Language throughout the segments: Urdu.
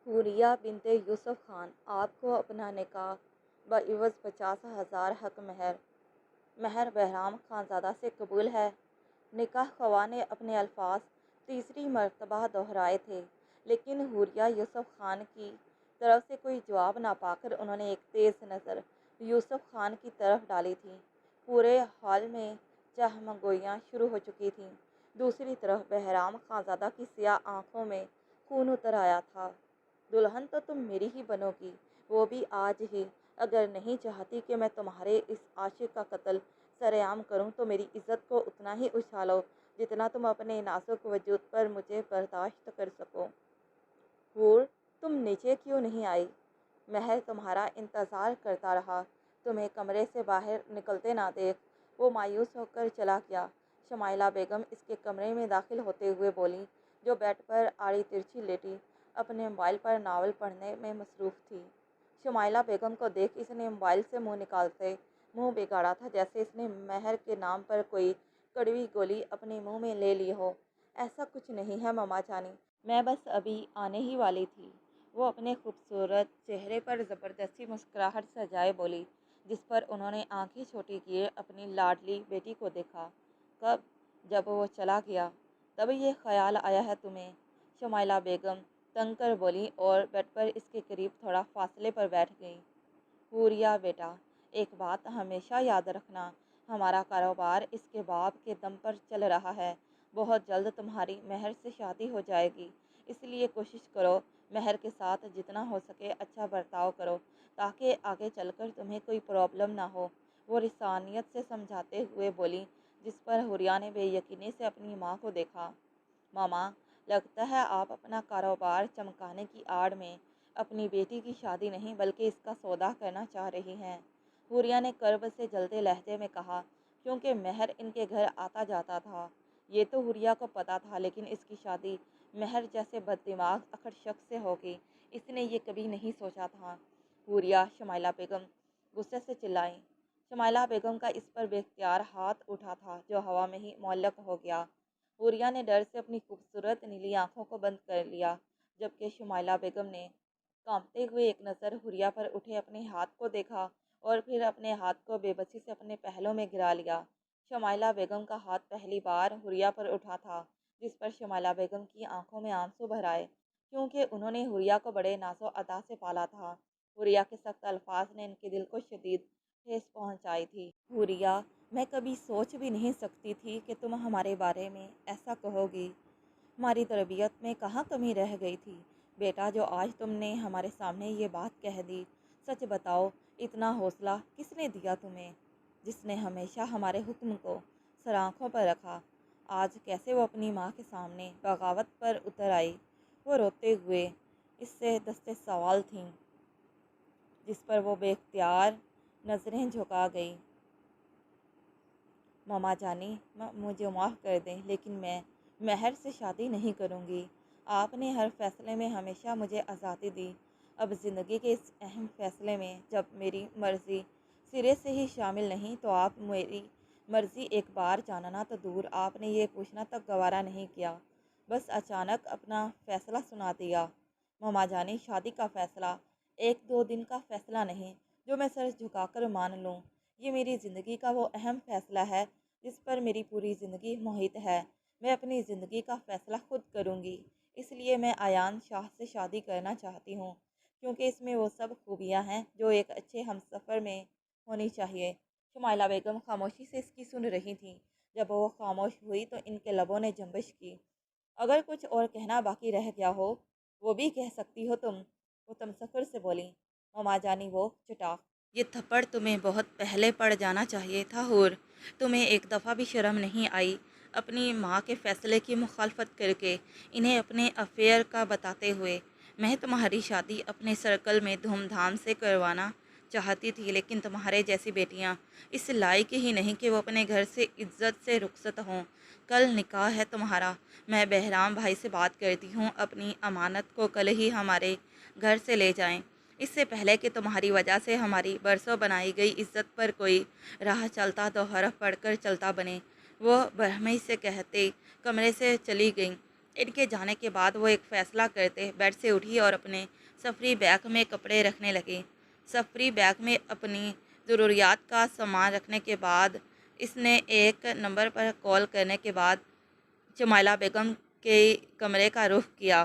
حوریہ بنت یوسف خان، آپ کو اپنا نکاح بعوض 50,000 حق مہر بہرام خانزادہ سے قبول ہے؟ نکاح خواہ نے اپنے الفاظ تیسری مرتبہ دہرائے تھے، لیکن حوریہ یوسف خان کی طرف سے کوئی جواب نہ پا کر انہوں نے ایک تیز نظر یوسف خان کی طرف ڈالی تھی۔ پورے ہال میں چہمگوئیاں شروع ہو چکی تھیں۔ دوسری طرف بہرام خانزادہ کی سیاہ آنکھوں میں خون اتر آیا تھا۔ دلہن تو تم میری ہی بنو گی، وہ بھی آج ہی۔ اگر نہیں چاہتی کہ میں تمہارے اس عاشق کا قتل سر عام کروں تو میری عزت کو اتنا ہی اچھالو جتنا تم اپنے نازک وجود پر مجھے برداشت کر سکو۔ حور، تم نیچے کیوں نہیں آئی؟ مہر تمہارا انتظار کرتا رہا، تمہیں کمرے سے باہر نکلتے نہ دیکھ وہ مایوس ہو کر چلا گیا۔ شمائلہ بیگم اس کے کمرے میں داخل ہوتے ہوئے بولی، جو بیڈ پر آڑی ترچھی لیٹی اپنے موبائل پر ناول پڑھنے میں مصروف تھی۔ شمائلہ بیگم کو دیکھ اس نے موبائل سے منہ نکالتے منہ بگاڑا تھا، جیسے اس نے مہر کے نام پر کوئی کڑوی گولی اپنے منہ میں لے لی ہو۔ ایسا کچھ نہیں ہے ماما جانی، میں بس ابھی آنے ہی والی تھی۔ وہ اپنے خوبصورت چہرے پر زبردستی مسکراہٹ سجائے بولی، جس پر انہوں نے آنکھیں چھوٹی کیے اپنی لاڈلی بیٹی کو دیکھا۔ کب؟ جب وہ چلا گیا، تب یہ خیال آیا ہے تمہیں؟ شمائلہ بیگم تنگ کر بولی اور بیڈ پر اس کے قریب تھوڑا فاصلے پر بیٹھ گئیں۔ حوریہ بیٹا، ایک بات ہمیشہ یاد رکھنا، ہمارا کاروبار اس کے باپ کے دم پر چل رہا ہے۔ بہت جلد تمہاری مہر سے شادی ہو جائے گی، اس لیے کوشش کرو مہر کے ساتھ جتنا ہو سکے اچھا برتاؤ کرو، تاکہ آگے چل کر تمہیں کوئی پرابلم نہ ہو، وہ رسانیت سے سمجھاتے ہوئے بولی، جس پر حوریہ نے بے یقینی سے اپنی ماں کو دیکھا۔ ماما، لگتا ہے آپ اپنا کاروبار چمکانے کی آڑ میں اپنی بیٹی کی شادی نہیں بلکہ اس کا سودا کرنا چاہ رہی ہیں۔ حوریہ نے کرب سے جلتے لہجے میں کہا، کیونکہ مہر ان کے گھر آتا جاتا تھا۔ یہ تو حوریہ کو پتا تھا، لیکن اس کی شادی مہر جیسے بد دماغ اکڑ شخص سے ہوگی، اس نے یہ کبھی نہیں سوچا تھا۔ حوریہ، شمائلہ بیگم غصے سے چلائیں۔ شمائلہ بیگم کا اس پر بے اختیار ہاتھ اٹھا تھا، جو ہوا میں ہی معلق ہو گیا۔ حوریہ نے ڈر سے اپنی خوبصورت نیلی آنکھوں کو بند کر لیا، جبکہ شمائلہ بیگم نے کانپتے ہوئے ایک نظر حوریہ پر اٹھے اپنے ہاتھ کو دیکھا اور پھر اپنے ہاتھ کو بے بسی سے اپنے پہلوں میں گرا لیا۔ شمائلہ بیگم کا ہاتھ پہلی بار حوریہ پر اٹھا تھا، جس پر شمائلہ بیگم کی آنکھوں میں آنسو بھر آئے، کیونکہ انہوں نے حوریہ کو بڑے ناز و ادا سے پالا تھا۔ حوریہ کے سخت الفاظ نے ان کے دل کو شدید ٹھیس پہنچائی تھی۔ حوریہ، میں کبھی سوچ بھی نہیں سکتی تھی کہ تم ہمارے بارے میں ایسا کہو گی۔ ہماری تربیت میں کہاں کمی رہ گئی تھی بیٹا، جو آج تم نے ہمارے سامنے یہ بات کہہ دی؟ سچ بتاؤ، اتنا حوصلہ کس نے دیا تمہیں، جس نے ہمیشہ ہمارے حکم کو سر آنکھوں پر رکھا؟ آج کیسے وہ اپنی ماں کے سامنے بغاوت پر اتر آئی؟ وہ روتے ہوئے اس سے دستے سوال تھیں، جس پر وہ بے اختیار نظریں جھکا گئی۔ ماما جانی، مجھے معاف کر دیں، لیکن میں مہر سے شادی نہیں کروں گی۔ آپ نے ہر فیصلے میں ہمیشہ مجھے آزادی دی، اب زندگی کے اس اہم فیصلے میں جب میری مرضی سرے سے ہی شامل نہیں تو آپ میری مرضی ایک بار جاننا تو دور، آپ نے یہ پوچھنا تک گوارا نہیں کیا، بس اچانک اپنا فیصلہ سنا دیا۔ ماما جانی، شادی کا فیصلہ ایک دو دن کا فیصلہ نہیں جو میں سر جھکا کر مان لوں، یہ میری زندگی کا وہ اہم فیصلہ ہے جس پر میری پوری زندگی محیط ہے۔ میں اپنی زندگی کا فیصلہ خود کروں گی، اس لیے میں ایان شاہ سے شادی کرنا چاہتی ہوں، کیونکہ اس میں وہ سب خوبیاں ہیں جو ایک اچھے ہمسفر میں ہونی چاہیے۔ شمائلہ بیگم خاموشی سے اس کی سن رہی تھیں۔ جب وہ خاموش ہوئی تو ان کے لبوں نے جنبش کی۔ اگر کچھ اور کہنا باقی رہ گیا ہو وہ بھی کہہ سکتی ہو تم، وہ تمسخر سے بولی۔ ماما جانی، وہ چٹاک یہ تھپڑ تمہیں بہت پہلے پڑ جانا چاہیے تھا حور، تمہیں ایک دفعہ بھی شرم نہیں آئی اپنی ماں کے فیصلے کی مخالفت کر کے انہیں اپنے افیئر کا بتاتے ہوئے؟ میں تمہاری شادی اپنے سرکل میں دھوم دھام سے کروانا چاہتی تھی، لیکن تمہارے جیسی بیٹیاں اس لائق ہی نہیں کہ وہ اپنے گھر سے عزت سے رخصت ہوں۔ کل نکاح ہے تمہارا، میں بہرام بھائی سے بات کرتی ہوں اپنی امانت کو کل ہی ہمارے گھر سے لے جائیں، اس سے پہلے کہ تمہاری وجہ سے ہماری برسوں بنائی گئی عزت پر کوئی راہ چلتا تو حرف پڑھ کر چلتا بنے۔ وہ برہمی سے کہتے کمرے سے چلی گئیں ان کے جانے کے بعد وہ ایک فیصلہ کرتے بیڈ سے اٹھی اور اپنے سفری بیگ میں کپڑے رکھنے لگی۔ سفری بیگ میں اپنی ضروریات کا سامان رکھنے کے بعد اس نے ایک نمبر پر کال کرنے کے بعد جمیلہ بیگم کے کمرے کا رخ کیا۔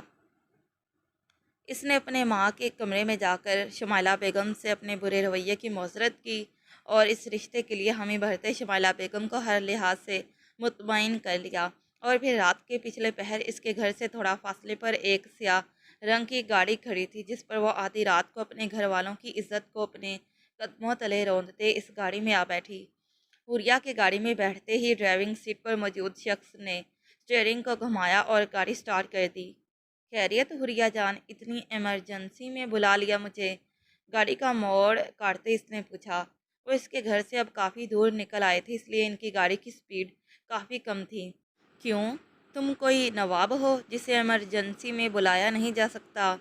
اس نے اپنے ماں کے کمرے میں جا کر شمیلہ بیگم سے اپنے برے رویے کی معذرت کی اور اس رشتے کے لیے حامی بھرتے شمیلہ بیگم کو ہر لحاظ سے مطمئن کر لیا۔ اور پھر رات کے پچھلے پہر اس کے گھر سے تھوڑا فاصلے پر ایک سیاہ رنگ کی گاڑی کھڑی تھی، جس پر وہ آدھی رات کو اپنے گھر والوں کی عزت کو اپنے قدموں تلے روندتے اس گاڑی میں آ بیٹھی۔ حوریہ کے گاڑی میں بیٹھتے ہی ڈرائیونگ سیٹ پر موجود شخص نے اسٹیئرنگ کو گھمایا اور گاڑی سٹارٹ کر دی۔ خیریت حوریہ جان، اتنی ایمرجنسی میں بلا لیا مجھے؟ گاڑی کا موڑ کاٹتے اس نے پوچھا۔ وہ اس کے گھر سے اب کافی دور نکل آئے تھے، اس لیے ان کی گاڑی کی سپیڈ کافی کم تھی۔ کیوں؟ تم کوئی نواب ہو جسے ایمرجنسی میں بلایا نہیں جا سکتا؟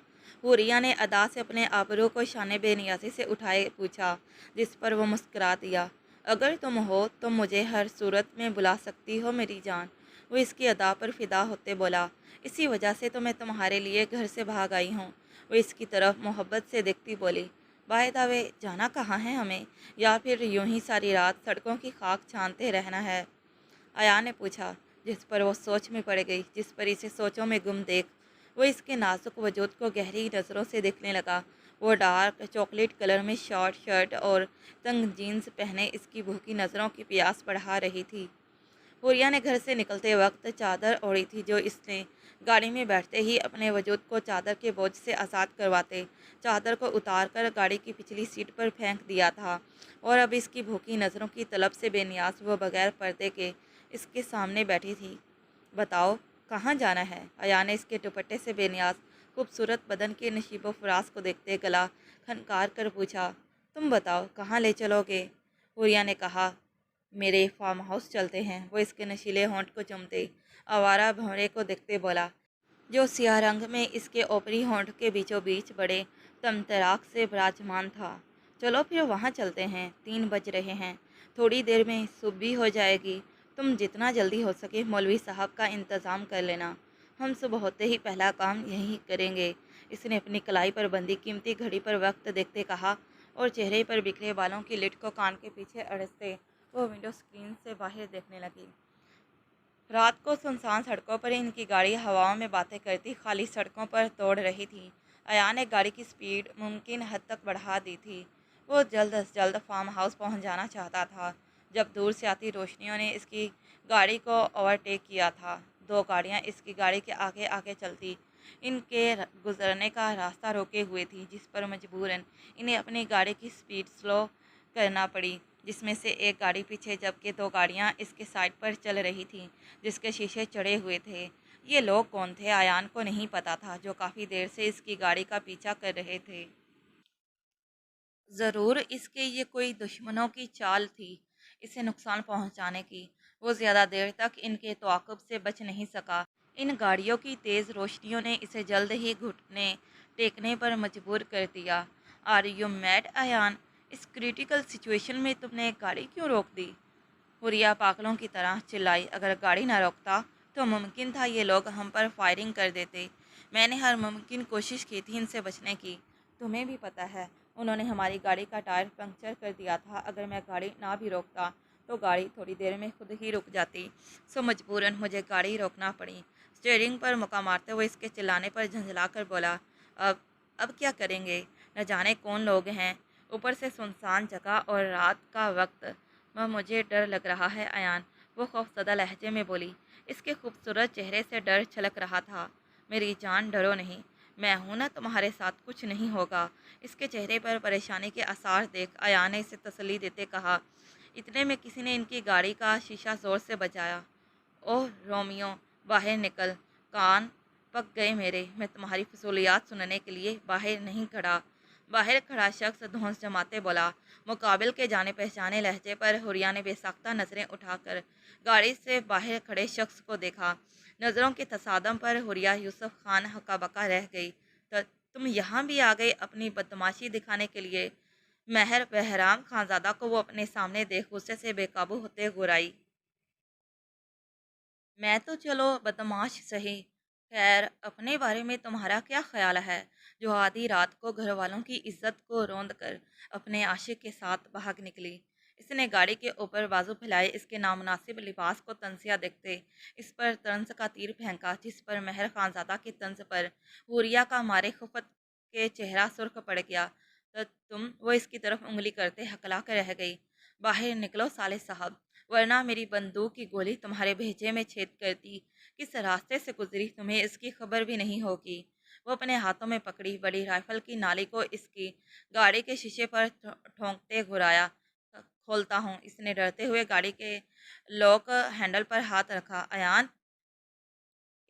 حوریہ نے ادا سے اپنے ابرو کو شانے بے نیازی سے اٹھائے پوچھا، جس پر وہ مسکرا دیا۔ اگر تم ہو تو مجھے ہر صورت میں بلا سکتی ہو میری جان، وہ اس کی ادا پر فدا ہوتے بولا۔ اسی وجہ سے تو میں تمہارے لیے گھر سے بھاگ آئی ہوں، وہ اس کی طرف محبت سے دیکھتی بولی۔ بائی دا وے، جانا کہاں ہے ہمیں، یا پھر یوں ہی ساری رات سڑکوں کی خاک چھانتے رہنا ہے؟ ایان نے پوچھا، جس پر وہ سوچ میں پڑ گئی۔ جس پر اسے سوچوں میں گم دیکھ وہ اس کے نازک وجود کو گہری نظروں سے دیکھنے لگا۔ وہ ڈارک چاکلیٹ کلر میں شارٹ شرٹ اور تنگ جینز پہنے اس کی بھوکی نظروں کی پیاس بڑھا رہی تھی۔ حوریہ نے گھر سے نکلتے وقت چادر اوڑھی تھی، جو اس نے گاڑی میں بیٹھتے ہی اپنے وجود کو چادر کے بوجھ سے آزاد کرواتے چادر کو اتار کر گاڑی کی پچھلی سیٹ پر پھینک دیا تھا، اور اب اس کی بھوکی نظروں کی طلب سے بے نیاز وہ بغیر پردے کے اس کے سامنے بیٹھی تھی۔ بتاؤ کہاں جانا ہے؟ ایان نے اس کے دوپٹے سے بے نیاز خوبصورت بدن کے نشیب و فراز کو دیکھتے گلا کھنکار کر پوچھا۔ تم بتاؤ کہاں لے چلو گے؟ حوریہ نے کہا، میرے فارم ہاؤس چلتے ہیں، وہ اس کے نشیلے ہونٹ کو چومتے آوارہ بھنورے کو دیکھتے بولا، جو سیاہ رنگ میں اس کے اوپری ہونٹ کے بیچوں بیچ بڑے طمطراق سے براجمان تھا۔ چلو پھر وہاں چلتے ہیں، 3 بج رہے ہیں، تھوڑی دیر میں صبح بھی ہو جائے گی۔ تم جتنا جلدی ہو سکے مولوی صاحب کا انتظام کر لینا، ہم صبح ہوتے ہی پہلا کام یہی کریں گے۔ اس نے اپنی کلائی پر بندھی قیمتی گھڑی پر وقت دیکھتے کہا، اور چہرے پر بکھرے بالوں کی لٹ کو کان کے پیچھے اڑستے وہ ونڈو اسکرین سے باہر دیکھنے لگی۔ رات کو سنسان سڑکوں پر ان کی گاڑی ہواؤں میں باتیں کرتی خالی سڑکوں پر دوڑ رہی تھی۔ ایان نے گاڑی کی سپیڈ ممکن حد تک بڑھا دی تھی۔ وہ جلد از جلد فارم ہاؤس پہنچ جانا چاہتا تھا، جب دور سے آتی روشنیوں نے اس کی گاڑی کو اوورٹیک کیا تھا۔ 2 گاڑیاں اس کی گاڑی کے آگے آگے چلتی ان کے گزرنے کا راستہ روکے ہوئے تھی، جس پر مجبوراً انہیں اپنی گاڑی کی سپیڈ سلو کرنا پڑی، جس میں سے ایک گاڑی پیچھے، جبکہ 2 گاڑیاں اس کے سائڈ پر چل رہی تھیں، جس کے شیشے چڑھے ہوئے تھے۔ یہ لوگ کون تھے ایان کو نہیں پتا تھا، جو کافی دیر سے اس کی گاڑی کا پیچھا کر رہے تھے۔ ضرور اس کے یہ کوئی دشمنوں کی چال تھی اسے نقصان پہنچانے کی۔ وہ زیادہ دیر تک ان کے تعاقب سے بچ نہیں سکا۔ ان گاڑیوں کی تیز روشنیوں نے اسے جلد ہی گھٹنے ٹیکنے پر مجبور کر دیا۔ Are you mad Ayaan? اس کریٹیکل سچویشن میں تم نے گاڑی کیوں روک دی؟ حوریہ پاگلوں کی طرح چلائی۔ اگر گاڑی نہ روکتا تو ممکن تھا یہ لوگ ہم پر فائرنگ کر دیتے۔ میں نے ہر ممکن کوشش کی تھی ان سے بچنے کی۔ تمہیں بھی پتہ ہے انہوں نے ہماری گاڑی کا ٹائر پنکچر کر دیا تھا۔ اگر میں گاڑی نہ بھی روکتا تو گاڑی تھوڑی دیر میں خود ہی رک جاتی، سو مجبوراً مجھے گاڑی روکنا پڑی۔ اسٹیئرنگ پر مکہ مارتے ہوئے اس کے چلانے پر جھنجھلا کر بولا، اب کیا کریں گے؟ نہ جانے کون لوگ ہیں، اوپر سے سنسان جگہ اور رات کا وقت۔ مجھے ڈر لگ رہا ہے ایان، وہ خوفزدہ لہجے میں بولی۔ اس کے خوبصورت چہرے سے ڈر چھلک رہا تھا۔ میری جان ڈرو نہیں، میں ہوں نا، تمہارے ساتھ کچھ نہیں ہوگا۔ اس کے چہرے پر پریشانی کے آثار دیکھ ایان نے اسے تسلی دیتے کہا۔ اتنے میں کسی نے ان کی گاڑی کا شیشہ زور سے بجایا۔ اوہ رومیو، باہر نکل، کان پک گئے میرے، میں تمہاری فضولیات سننے کے لیے باہر نہیں کھڑا۔ باہر کھڑا شخص دھونس جماتے بولا۔ مقابل کے جانے پہچانے لہجے پر حوریہ نے بے ساختہ نظریں اٹھا کر گاڑی سے باہر کھڑے شخص کو دیکھا۔ نظروں کے تصادم پر حوریہ یوسف خان ہکا بکا رہ گئی۔ تم یہاں بھی آ گئے اپنی بدماشی دکھانے کے لیے؟ مہر بہرام خانزادہ کو وہ اپنے سامنے دیکھ غصے سے بے قابو ہوتے گرائی۔ میں تو چلو بدماش سہی، خیر، اپنے بارے میں تمہارا کیا خیال ہے جو آدھی رات کو گھر والوں کی عزت کو روند کر اپنے عاشق کے ساتھ بھاگ نکلی؟ اس نے گاڑی کے اوپر بازو پھیلائے، اس کے نامناسب لباس کو تنزیہ دیکھتے اس پر طنز کا تیر پھینکا، جس پر مہر خانزادہ کے طنز پر حوریہ کا مارے خفت کے چہرہ سرخ پڑ گیا۔ تو وہ اس کی طرف انگلی کرتے ہکلا کر رہ گئی۔ باہر نکلو صالح صاحب، ورنہ میری بندوق کی گولی تمہارے بھیجے میں چھید کرتی۔ کس راستے سے گزری تمہیں اس کی خبر بھی نہیں ہوگی۔ وہ اپنے ہاتھوں میں پکڑی بڑی رائفل کی نالی کو اس کی گاڑی کے شیشے پر ٹھونکتے گھرایا۔ کھولتا ہوں، اس نے ڈرتے ہوئے گاڑی کے لوک ہینڈل پر ہاتھ رکھا۔ ایان،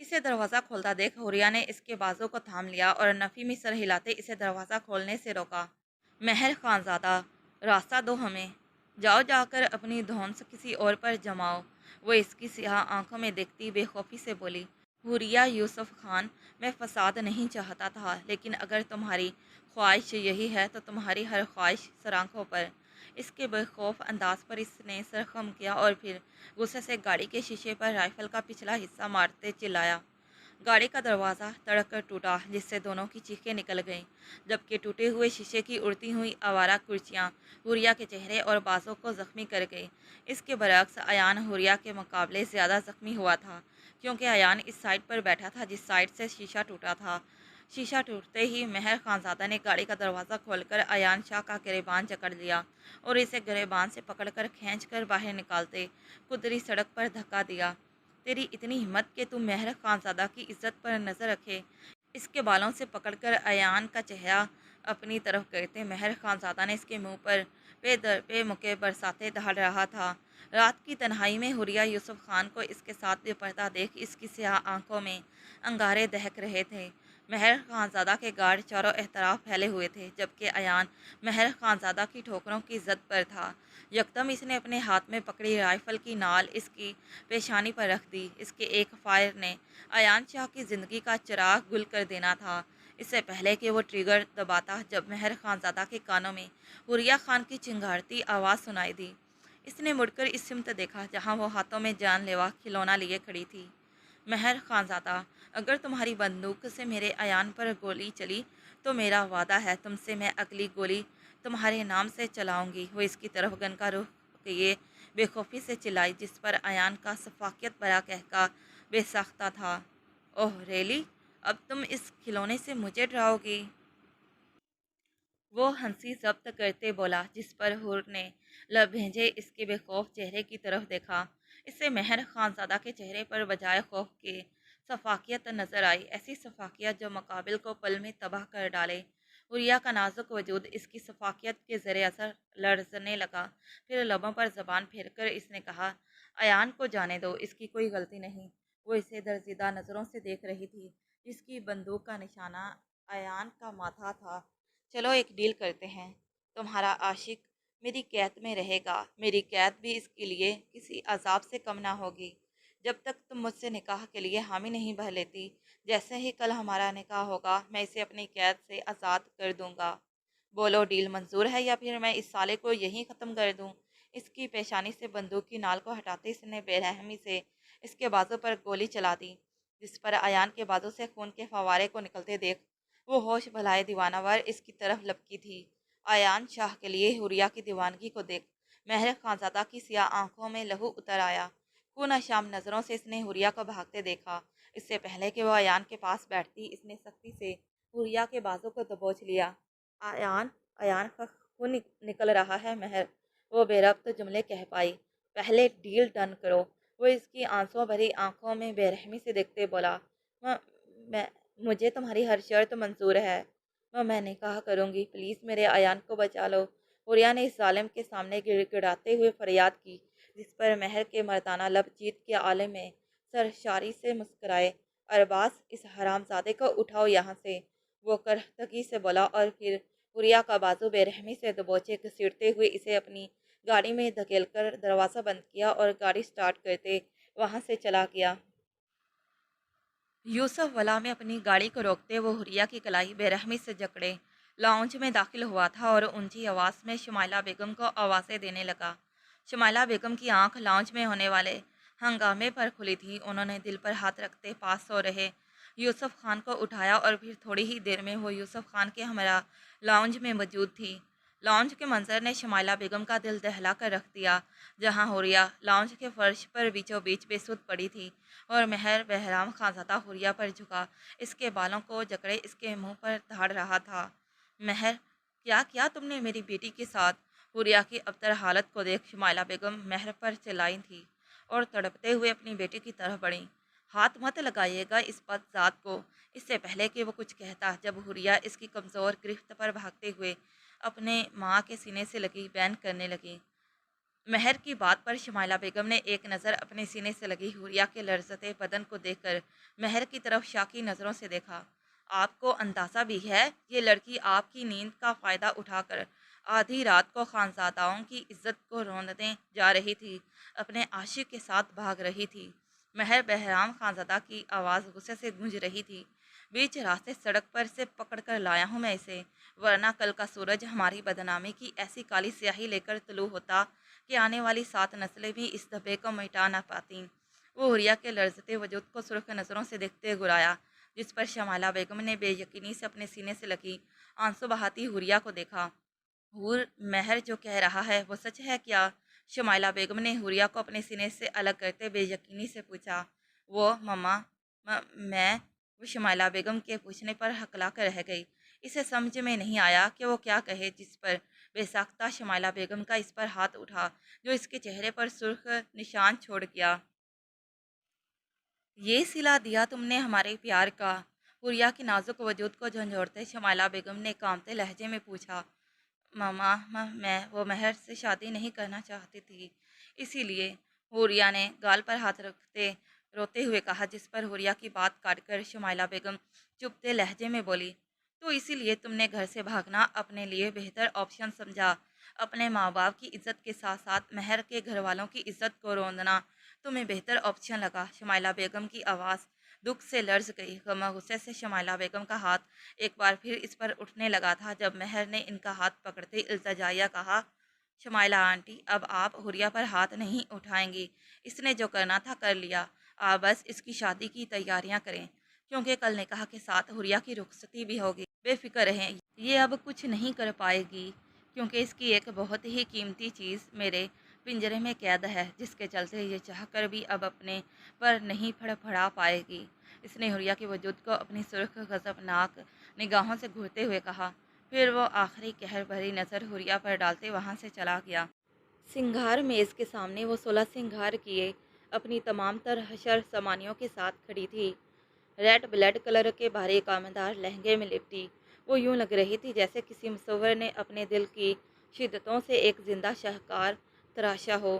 اسے دروازہ کھولتا دیکھ حوریہ نے اس کے بازو کو تھام لیا اور نفی میں سر ہلاتے اسے دروازہ کھولنے سے روکا۔ مہر خانزادہ، راستہ دو ہمیں، جاؤ جا کر اپنی دھونس کسی اور پر جماؤ، وہ اس کی سیاہ آنکھوں میں دیکھتی بے خوفی سے بولی۔ حوریہ یوسف خان، میں فساد نہیں چاہتا تھا، لیکن اگر تمہاری خواہش یہی ہے تو تمہاری ہر خواہش سر آنکھوں پر۔ اس کے بے خوف انداز پر اس نے سر خم کیا اور پھر غصے سے گاڑی کے شیشے پر رائفل کا پچھلا حصہ مارتے چلایا۔ گاڑی کا دروازہ تڑک کر ٹوٹا، جس سے دونوں کی چیخیں نکل گئیں، جبکہ ٹوٹے ہوئے شیشے کی اڑتی ہوئی آوارہ کرچیاں حوریہ کے چہرے اور بازوں کو زخمی کر گئی۔ اس کے برعکس ایان حوریہ کے مقابلے زیادہ زخمی ہوا تھا، کیونکہ ایان اس سائڈ پر بیٹھا تھا جس سائڈ سے شیشہ ٹوٹا تھا۔ شیشہ ٹوٹتے ہی مہر خانزادہ نے گاڑی کا دروازہ کھول کر ایان شاہ کا گریبان جکڑ لیا اور اسے گریبان سے پکڑ کر کھینچ کر باہر نکالتے قدری سڑک پر دھکا دیا۔ تیری اتنی ہمت کہ تم مہر خانزادہ کی عزت پر نظر رکھے؟ اس کے بالوں سے پکڑ کر ایان کا چہرہ اپنی طرف کرتے مہر خانزادہ نے اس کے منہ پر پے در پے مکے برساتے ڈال رہا تھا۔ رات کی تنہائی میں حوریہ یوسف خان کو اس کے ساتھ بے پردہ دیکھ اس کی سیاہ آنکھوں میں انگارے دہک رہے تھے۔ مہر خانزادہ کے گارڈ چاروں اطراف پھیلے ہوئے تھے، جبکہ ایان مہر خانزادہ کی ٹھوکروں کی زد پر تھا۔ یکدم اس نے اپنے ہاتھ میں پکڑی رائفل کی نال اس کی پیشانی پر رکھ دی۔ اس کے ایک فائر نے ایان شاہ کی زندگی کا چراغ گل کر دینا تھا، اس سے پہلے کہ وہ ٹریگر دباتا جب مہر خانزادہ کے کانوں میں حوریہ خان کی چنگھاڑتی آواز سنائی دی۔ اس نے مڑ کر اس سمت دیکھا جہاں وہ ہاتھوں میں جان لیوا کھلونا لیے کھڑی تھی۔ مہر خانزادہ، اگر تمہاری بندوق سے میرے ایان پر گولی چلی تو میرا وعدہ ہے تم سے میں اگلی گولی تمہارے نام سے چلاؤں گی۔ وہ اس کی طرف گن کا رخ کیے بے خوفی سے چلائی، جس پر ایان کا شفقت بھرا قہقہ بے ساختہ تھا۔ اوہ ریلی، اب تم اس کھلونے سے مجھے ڈراؤ گی؟ وہ ہنسی ضبط کرتے بولا، جس پر حور نے لب بھیجے اس کے بے خوف چہرے کی طرف دیکھا۔ اس سے مہر خانزادہ کے چہرے پر بجائے خوف کے شفقت نظر آئی، ایسی شفقت جو مقابل کو پل میں تباہ کر ڈالے۔ حوریہ کا نازک وجود اس کی شفقت کے زیر اثر لرزنے لگا، پھر لبوں پر زبان پھیر کر اس نے کہا، ایان کو جانے دو، اس کی کوئی غلطی نہیں۔ وہ اسے درزیدہ نظروں سے دیکھ رہی تھی، جس کی بندوق کا نشانہ ایان کا ماتھا تھا۔ چلو ایک ڈیل کرتے ہیں، تمہارا عاشق میری قید میں رہے گا، میری قید بھی اس کے لیے کسی عذاب سے کم نہ ہوگی، جب تک تم مجھ سے نکاح کے لیے حامی نہیں بھر لیتی۔ جیسے ہی کل ہمارا نکاح ہوگا میں اسے اپنی قید سے آزاد کر دوں گا۔ بولو، ڈیل منظور ہے یا پھر میں اس سالے کو یہیں ختم کر دوں؟ اس کی پیشانی سے بندوق کی نال کو ہٹاتے اس نے بے رحمی سے اس کے بازو پر گولی چلا دی، جس پر ایان کے بازو سے خون کے فوارے کو نکلتے دیکھ وہ ہوش بھلائے دیوانہ ور اس کی طرف لپکی تھی۔ ایان شاہ کے لیے حوریہ کی دیوانگی کو دیکھ مہر خانزادہ کی سیاہ آنکھوں میں لہو اتر آیا۔ خون اشام نظروں سے اس نے حوریہ کو بھاگتے دیکھا۔ اس سے پہلے کہ وہ ایان کے پاس بیٹھتی، اس نے سختی سے حوریہ کے بازو کو دبوچ لیا۔ ایان، ایان کا خون نکل رہا ہے مہر، وہ بے ربط جملے کہہ پائی۔ پہلے ڈیل ڈن کرو، وہ اس کی آنسوں بھری آنکھوں میں بے رحمی سے دیکھتے بولا۔ مجھے تمہاری ہر شرط منظور ہے، میں نکاح کروں گی، پلیز میرے ایان کو بچا لو۔ حوریہ نے اس ظالم کے سامنے گڑ گڑاتے ہوئے فریاد کی، جس پر مہر کے مردانہ لب جیت کے عالم میں سرشاری سے مسکرائے۔ ارباز، اس حرام زادے کو اٹھاؤ یہاں سے، وہ کرہتگی سے بولا اور پھر حوریہ کا بازو بے رحمی سے دبوچے گھسیٹتے ہوئے اسے اپنی گاڑی میں دھکیل کر دروازہ بند کیا اور گاڑی سٹارٹ کرتے وہاں سے چلا گیا۔ یوسف ولا میں اپنی گاڑی کو روکتے وہ حوریہ کی کلائی بے رحمی سے جکڑے لاؤنج میں داخل ہوا تھا اور اونچی آواز میں شمائلہ بیگم کو آوازیں دینے لگا۔ شمائلہ بیگم کی آنکھ لاؤنج میں ہونے والے ہنگامے پر کھلی تھی۔ انہوں نے دل پر ہاتھ رکھتے پاس سو رہے یوسف خان کو اٹھایا اور پھر تھوڑی ہی دیر میں وہ یوسف خان کے ہمراہ لاؤنج میں موجود تھی۔ لاؤنج کے منظر نے شمائلہ بیگم کا دل دہلا کر رکھ دیا، جہاں حوریہ لاؤنج کے فرش پر بیچوں بیچ بے سود پڑی تھی اور مہر بہرام خانزادہ حوریہ پر جھکا اس کے بالوں کو جکڑے اس کے منہ پر دھاڑ رہا تھا۔ مہر، کیا کیا تم نے میری بیٹی کے ساتھ؟ حوریہ کی ابتر حالت کو دیکھ شمائلہ بیگم مہر پر چلائی تھی اور تڑپتے ہوئے اپنی بیٹی کی طرف بڑھیں۔ ہاتھ مت لگائیے گا اس بد ذات کو۔ اس سے پہلے کہ وہ کچھ کہتا، جب حوریہ اس کی کمزور گرفت پر بھاگتے ہوئے اپنے ماں کے سینے سے لگی بین کرنے لگی۔ مہر کی بات پر شمائلہ بیگم نے ایک نظر اپنے سینے سے لگی حوریہ کے لرزتے بدن کو دیکھ کر مہر کی طرف شاکی نظروں سے دیکھا۔ آپ کو اندازہ بھی ہے یہ لڑکی آپ کی نیند کا فائدہ اٹھا کر آدھی رات کو خانزاداؤں کی عزت کو روندنے جا رہی تھی، اپنے عاشق کے ساتھ بھاگ رہی تھی۔ مہر بہرام خانزادہ کی آواز غصے سے گونج رہی تھی۔ بیچ راستے سڑک پر سے پکڑ کر لایا ہوں میں اسے، ورنہ کل کا سورج ہماری بدنامی کی ایسی کالی سیاہی لے کر طلوع ہوتا کہ آنے والی 7 نسلیں بھی اس دھبے کو مٹا نہ پاتیں۔ وہ حوریہ کے لرزتے وجود کو سرخ نظروں سے دیکھتے گرایا، جس پر شمائلہ بیگم نے بے یقینی سے اپنے سینے سے لگی آنسو بہاتی حوریہ کو دیکھا۔ حور، مہر جو کہہ رہا ہے وہ سچ ہے کیا؟ شمائلہ بیگم نے حوریہ کو اپنے سینے سے الگ کرتے بے یقینی سے پوچھا۔ وہ مما میں وہ شمائلہ بیگم کے پوچھنے پر ہکلا کر رہ گئی۔ اسے سمجھ میں نہیں آیا کہ وہ کیا کہے، جس پر بے ساختہ شمائلہ بیگم کا اس پر ہاتھ اٹھا جو اس کے چہرے پر سرخ نشان چھوڑ گیا۔ یہ صلہ دیا تم نے ہمارے پیار کا؟ حوریہ کی نازک وجود کو جھنجھوڑتے شمائلہ بیگم نے کانپتے لہجے میں پوچھا۔ ماما، میں وہ مہر سے شادی نہیں کرنا چاہتی تھی، اسی لیے، حوریہ نے گال پر ہاتھ رکھتے روتے ہوئے کہا، جس پر حوریہ کی بات کاٹ کر شمائلہ بیگم چپتے لہجے میں بولی، تو اسی لیے تم نے گھر سے بھاگنا اپنے لیے بہتر آپشن سمجھا؟ اپنے ماں باپ کی عزت کے ساتھ ساتھ مہر کے گھر والوں کی عزت کو روندنا تمہیں بہتر آپشن لگا؟ شمائلہ بیگم کی آواز دکھ سے لرز گئی۔ غم و غصے سے شمائلہ بیگم کا ہاتھ ایک بار پھر اس پر اٹھنے لگا تھا جب مہر نے ان کا ہاتھ پکڑتے التجائیہ کہا، شمائلہ آنٹی، اب آپ حوریہ پر ہاتھ نہیں اٹھائیں گی، اس نے جو کرنا تھا کر لیا، آپ بس اس کی شادی کی تیاریاں کریں، کیونکہ کل نکاح کے ساتھ حوریہ کی رخصتی بھی ہوگی۔ بے فکر رہیں، یہ اب کچھ نہیں کر پائے گی، کیونکہ اس کی ایک بہت ہی قیمتی چیز میرے پنجرے میں قید ہے، جس کے چلتے یہ چاہ کر بھی اب اپنے پر نہیں پھڑ پھڑا پائے گی۔ اس نے حوریہ کے وجود کو اپنی سرخ غضبناک نگاہوں سے گھورتے ہوئے کہا، پھر وہ آخری قہر بھری نظر حوریہ پر ڈالتے وہاں سے چلا گیا۔ سنگھار میز کے سامنے وہ 16 سنگھار کیے اپنی تمام تر حشر سامانیوں کے ساتھ کھڑی تھی۔ ریڈ بلیڈ کلر کے بھاری کامدار لہنگے میں لپٹی وہ یوں لگ رہی تھی جیسے کسی مصور نے اپنے دل کی شدتوں سے ایک زندہ شاہکار تراشا ہو۔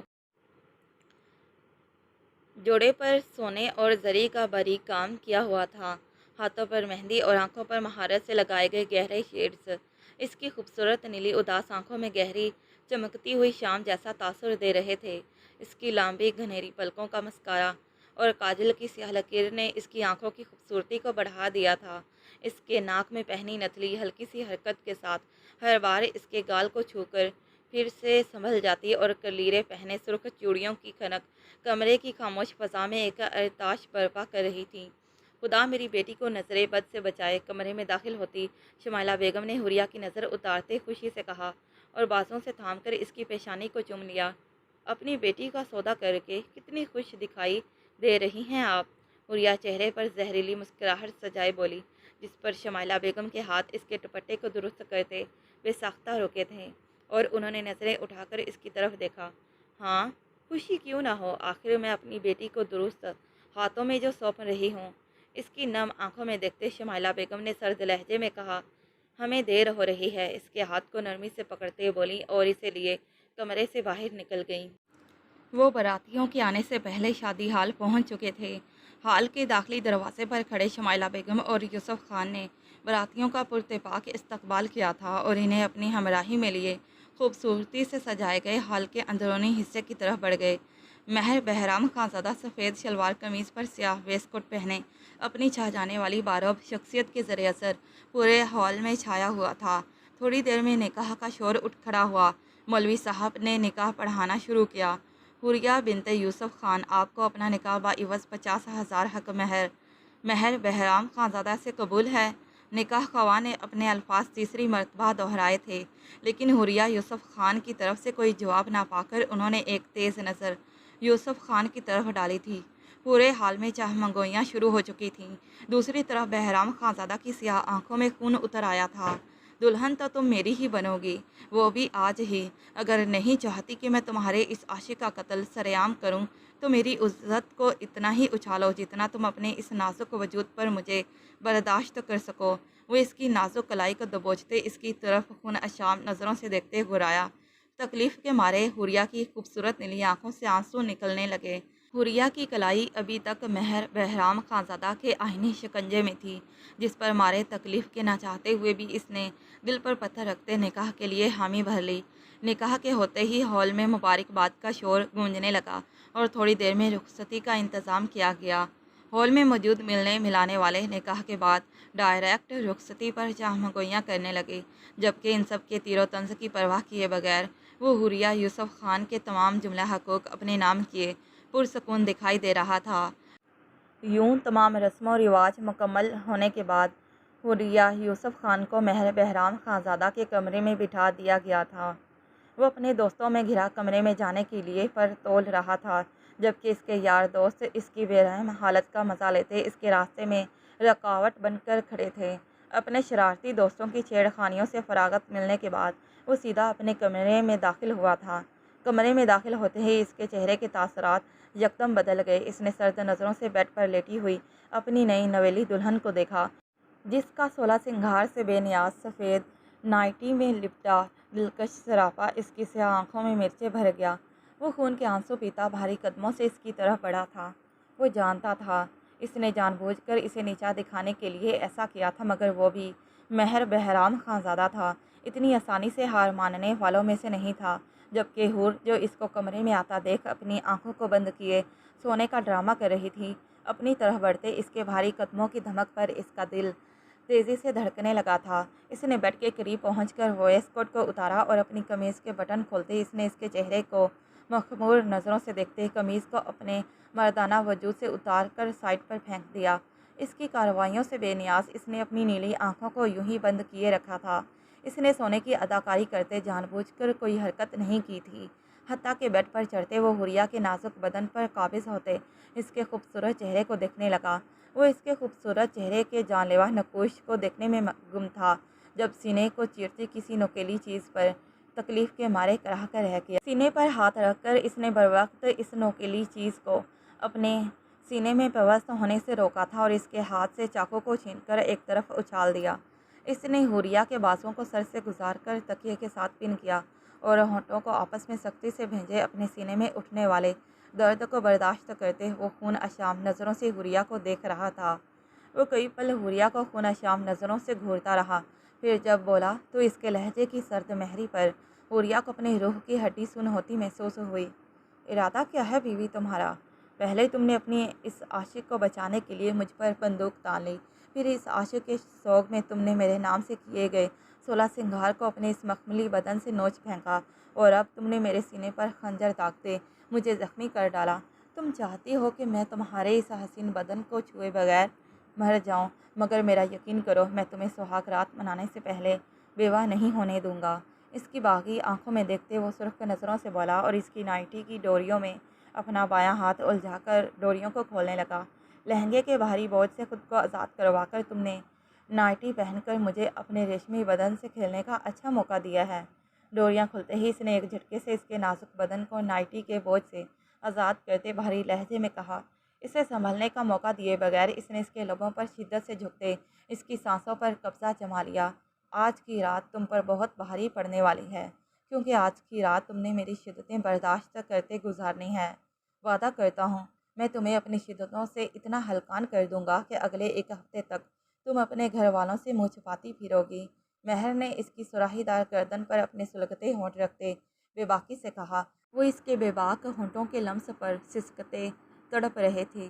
جوڑے پر سونے اور زری کا باریک کام کیا ہوا تھا، ہاتھوں پر مہندی اور آنکھوں پر مہارت سے لگائے گئے گہرے شیڈز اس کی خوبصورت نیلی اداس آنکھوں میں گہری چمکتی ہوئی شام جیسا تاثر دے رہے تھے۔ اس کی لمبی گھنیری پلکوں کا مسکارا اور کاجل کی سیاہ لکیر نے اس کی آنکھوں کی خوبصورتی کو بڑھا دیا تھا۔ اس کے ناک میں پہنی نتلی ہلکی سی حرکت کے ساتھ ہر بار اس کے گال کو چھو کر پھر سے سنبھل جاتی اور کلیرے پہنے سرخ چوڑیوں کی کھنک کمرے کی خاموش فضا میں ایک ارتعاش برپا کر رہی تھی۔ خدا میری بیٹی کو نظر بد سے بچائے، کمرے میں داخل ہوتی شمائلہ بیگم نے حوریہ کی نظر اتارتے خوشی سے کہا اور بازوں سے تھام کر اس کی پیشانی کو چوم لیا۔ اپنی بیٹی کا سودا کر کے کتنی خوش دکھائی دے رہی ہیں آپ؟ حوریہ چہرے پر زہریلی مسکراہٹ سجائے بولی، جس پر شمائلہ بیگم کے ہاتھ اس کے دوپٹے کو درست کرتے بے ساختہ رکے تھے اور انہوں نے نظریں اٹھا کر اس کی طرف دیکھا۔ ہاں، خوشی کیوں نہ ہو، آخر میں اپنی بیٹی کو درست ہاتھوں میں جو سونپ رہی ہوں۔ اس کی نم آنکھوں میں دیکھتے شمائلہ بیگم نے سرد لہجے میں کہا، ہمیں دیر ہو رہی ہے۔ اس کے ہاتھ کو نرمی سے پکڑتے بولی اور اسے لیے کمرے سے باہر نکل گئیں۔ وہ براتیوں کے آنے سے پہلے شادی ہال پہنچ چکے تھے۔ ہال کے داخلی دروازے پر کھڑے شمائلہ بیگم اور یوسف خان نے براتیوں کا پرتپاک استقبال کیا تھا اور انہیں اپنی ہمراہی میں لیے خوبصورتی سے سجائے گئے ہال کے اندرونی حصے کی طرف بڑھ گئے۔ مہر بہرام خانزادہ سفید شلوار قمیض پر سیاہ ویسٹ کوٹ پہنے اپنی چھا جانے والی باروب شخصیت کے زیر اثر پورے ہال میں چھایا ہوا تھا۔ تھوڑی دیر میں نکاح کا شور اٹھ کھڑا ہوا۔ مولوی صاحب نے نکاح پڑھانا شروع کیا۔ حوریہ بنت یوسف خان، آپ کو اپنا نکاح بعوض 50,000 حق مہر مہر بہرام خانزادہ سے قبول ہے؟ نکاح خواہ نے اپنے الفاظ تیسری مرتبہ دہرائے تھے، لیکن حوریہ یوسف خان کی طرف سے کوئی جواب نہ پا کر انہوں نے ایک تیز نظر یوسف خان کی طرف ڈالی تھی۔ پورے حال میں چاہ منگوئیاں شروع ہو چکی تھیں۔ دوسری طرف بہرام خانزادہ کی سیاہ آنکھوں میں خون اتر آیا تھا۔ دلہن تو تم میری ہی بنو گی، وہ بھی آج ہی۔ اگر نہیں چاہتی کہ میں تمہارے اس عاشق کا قتل سرعام کروں تو میری عزت کو اتنا ہی اچھالو جتنا تم اپنے اس نازک وجود پر مجھے برداشت کر سکو۔ وہ اس کی نازک کلائی کو دبوچتے اس کی طرف خون اشام نظروں سے دیکھتے گرایا۔ تکلیف کے مارے حوریہ کی خوبصورت نیلی آنکھوں سے آنسو نکلنے لگے۔ حوریہ کی کلائی ابھی تک مہر بہرام خانزادہ کے آہنی شکنجے میں تھی، جس پر مارے تکلیف کے نہ چاہتے ہوئے بھی اس نے دل پر پتھر رکھتے نکاح کے لیے حامی بھر لی۔ نکاح کے ہوتے ہی ہال میں مبارکباد کا شور گونجنے لگا اور تھوڑی دیر میں رخصتی کا انتظام کیا گیا۔ ہال میں موجود ملنے ملانے والے نکاح کے بعد ڈائریکٹ رخصتی پر چاہ منگوئیاں کرنے لگے، جبکہ ان سب کے تیر و طنز کی پرواہ کیے بغیر وہ حوریہ یوسف خان کے تمام جملہ حقوق اپنے نام کیے پرسکون دکھائی دے رہا تھا۔ یوں تمام رسم و رواج مکمل ہونے کے بعد حوریہ یوسف خان کو مہر بہرام خانزادہ کے کمرے میں بٹھا دیا گیا تھا۔ وہ اپنے دوستوں میں گھرا کمرے میں جانے کے لیے پر تول رہا تھا، جبکہ اس کے یار دوست اس کی بے رحم حالت کا مزہ لیتے اس کے راستے میں رکاوٹ بن کر کھڑے تھے۔ اپنے شرارتی دوستوں کی چھیڑ خانیوں سے فراغت ملنے کے بعد وہ سیدھا اپنے کمرے میں داخل ہوا تھا۔ کمرے میں داخل ہوتے ہی اس کے چہرے کے تاثرات یکدم بدل گئے۔ اس نے سرد نظروں سے بیڈ پر لیٹی ہوئی اپنی نئی نویلی دلہن کو دیکھا، جس کا 16 سنگھار سے بے نیاز سفید نائٹی میں لپٹا دلکش سراپا اس کی سیاہ آنکھوں میں مرچیں بھر گیا۔ وہ خون کے آنسو پیتا بھاری قدموں سے اس کی طرف بڑھا تھا۔ وہ جانتا تھا اس نے جان بوجھ کر اسے نیچا دکھانے کے لیے ایسا کیا تھا، مگر وہ بھی مہر بہرام خانزادہ تھا، اتنی آسانی سے ہار ماننے والوں میں سے نہیں تھا۔ جبکہ حور جو اس کو کمرے میں آتا دیکھ اپنی آنکھوں کو بند کیے سونے کا ڈرامہ کر رہی تھی، اپنی طرف بڑھتے اس کے بھاری قدموں کی دھمک پر اس کا دل تیزی سے دھڑکنے لگا تھا۔ اس نے بیڈ کے قریب پہنچ کر ویسٹ کوٹ کو اتارا اور اپنی قمیض کے بٹن کھولتے اس نے اس کے چہرے کو مخمور نظروں سے دیکھتے قمیض کو اپنے مردانہ وجود سے اتار کر سائڈ پر پھینک دیا۔ اس کی کارروائیوں سے بے نیاز اس نے اپنی نیلی آنکھوں کو یوں ہی بند کیے رکھا تھا۔ اس نے سونے کی اداکاری کرتے جان بوجھ کر کوئی حرکت نہیں کی تھی، حتیٰ کہ بیڈ پر چڑھتے وہ حوریہ کے نازک بدن پر قابض ہوتے اس کے خوبصورت چہرے کو دیکھنے لگا۔ وہ اس کے خوبصورت چہرے کے جان لیوا نقوش کو دیکھنے میں گم تھا، جب سینے کو چیرتی کسی نوکیلی چیز پر تکلیف کے مارے کراہ کر رہ گیا۔ سینے پر ہاتھ رکھ کر اس نے بروقت اس نوکیلی چیز کو اپنے سینے میں پیوست ہونے سے روکا تھا اور اس کے ہاتھ سے چاقو کو چھین کر ایک طرف اچھال دیا۔ اس نے حوریہ کے بازوؤں کو سر سے گزار کر تکیے کے ساتھ پن کیا اور ہونٹوں کو آپس میں سختی سے بھینجے اپنے سینے میں اٹھنے والے درد کو برداشت کرتے وہ خون اشام نظروں سے حوریہ کو دیکھ رہا تھا۔ وہ کئی پل حوریہ کو خون اشام نظروں سے گھورتا رہا، پھر جب بولا تو اس کے لہجے کی سرد مہری پر حوریہ کو اپنی روح کی ہڈی سن ہوتی محسوس ہوئی۔ ارادہ کیا ہے بیوی تمہارا؟ پہلے تم نے اپنی اس عاشق کو بچانے کے لیے مجھ پر بندوق تان لی، پھر اس عاشق کے سوگ میں تم نے میرے نام سے کیے گئے 16 سنگھار کو اپنے اس مخملی بدن سے نوچ پھینکا، اور اب تم نے میرے سینے پر خنجر داغتے مجھے زخمی کر ڈالا۔ تم چاہتی ہو کہ میں تمہارے اس حسین بدن کو چھوئے بغیر مر جاؤں، مگر میرا یقین کرو میں تمہیں سہاگ رات منانے سے پہلے بیوہ نہیں ہونے دوں گا۔ اس کی باغی آنکھوں میں دیکھتے وہ سرخ نظروں سے بولا اور اس کی نائٹی کی ڈوریوں میں اپنا بایاں ہاتھ الجھا کر ڈوریوں کو کھولنے لگا۔ لہنگے کے بھاری بوجھ سے خود کو آزاد کروا کر تم نے نائٹی پہن کر مجھے اپنے ریشمی بدن سے کھیلنے کا اچھا موقع دیا ہے۔ ڈوریاں کھلتے ہی اس نے ایک جھٹکے سے اس کے نازک بدن کو نائٹی کے بوجھ سے آزاد کرتے بھاری لہجے میں کہا۔ اسے سنبھلنے کا موقع دیے بغیر اس نے اس کے لبوں پر شدت سے جھکتے اس کی سانسوں پر قبضہ جما لیا۔ آج کی رات تم پر بہت بھاری پڑنے والی ہے، کیونکہ آج کی رات تم نے میری شدتیں برداشت کرتے گزارنی ہے۔ وعدہ کرتا ہوں میں تمہیں اپنی شدتوں سے اتنا ہلکان کر دوں گا کہ اگلے ایک ہفتے تک تم اپنے گھر والوں سے منہ چھپاتی پھرو گی۔ مہر نے اس کی سراہی دار گردن پر اپنے سلگتے ہونٹ رکھتے بے باکی سے کہا۔ وہ اس کے بے باک ہونٹوں کے لمس پر سسکتے تڑپ رہے تھے۔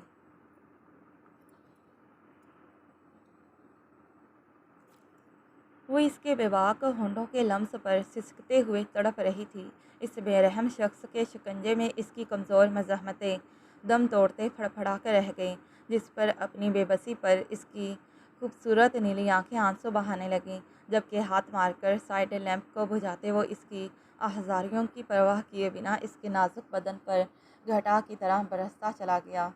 وہ اس کے بے باک ہونٹوں کے لمس پر سسکتے ہوئے تڑپ رہی تھی۔ اس بے رحم شخص کے شکنجے میں اس کی کمزور مزاحمتیں دم توڑتے پھڑ پھڑا کر رہ گئیں۔ جس پر اپنی بے بسی پر اس کی خوبصورت نیلی آنکھیں آنسو بہانے لگیں، جبکہ ہاتھ مار کر سائڈ لیمپ کو بجھاتے وہ اس کی اعضاریوں کی پرواہ کیے بنا اس کے نازک بدن پر گھٹا کی طرح برستا چلا گیا۔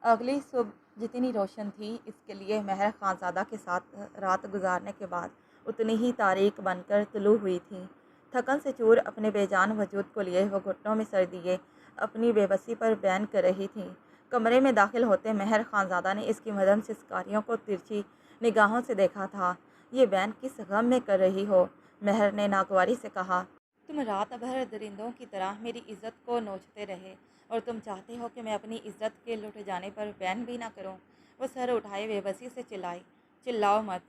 اگلی صبح جتنی روشن تھی اس کے لیے مہر خانزادہ کے ساتھ رات گزارنے کے بعد اتنی ہی تاریک بن کر طلوع ہوئی تھی۔ تھکن سے چور اپنے بے جان وجود کو لیے وہ گھٹنوں میں سر دیے اپنی بے بسی پر بیان کر رہی تھی۔ کمرے میں داخل ہوتے مہر خانزادہ نے اس کی مدھم سسکاریوں کو ترچھی نگاہوں سے دیکھا تھا۔ یہ بیان کس غم میں کر رہی ہو؟ مہر نے ناگواری سے کہا۔ تم رات بھر درندوں کی طرح میری عزت کو نوچتے رہے اور تم چاہتے ہو کہ میں اپنی عزت کے لٹ جانے پر بیان بھی نہ کروں؟ وہ سر اٹھائے بے بسی سے چلائی۔ چلاؤ مت،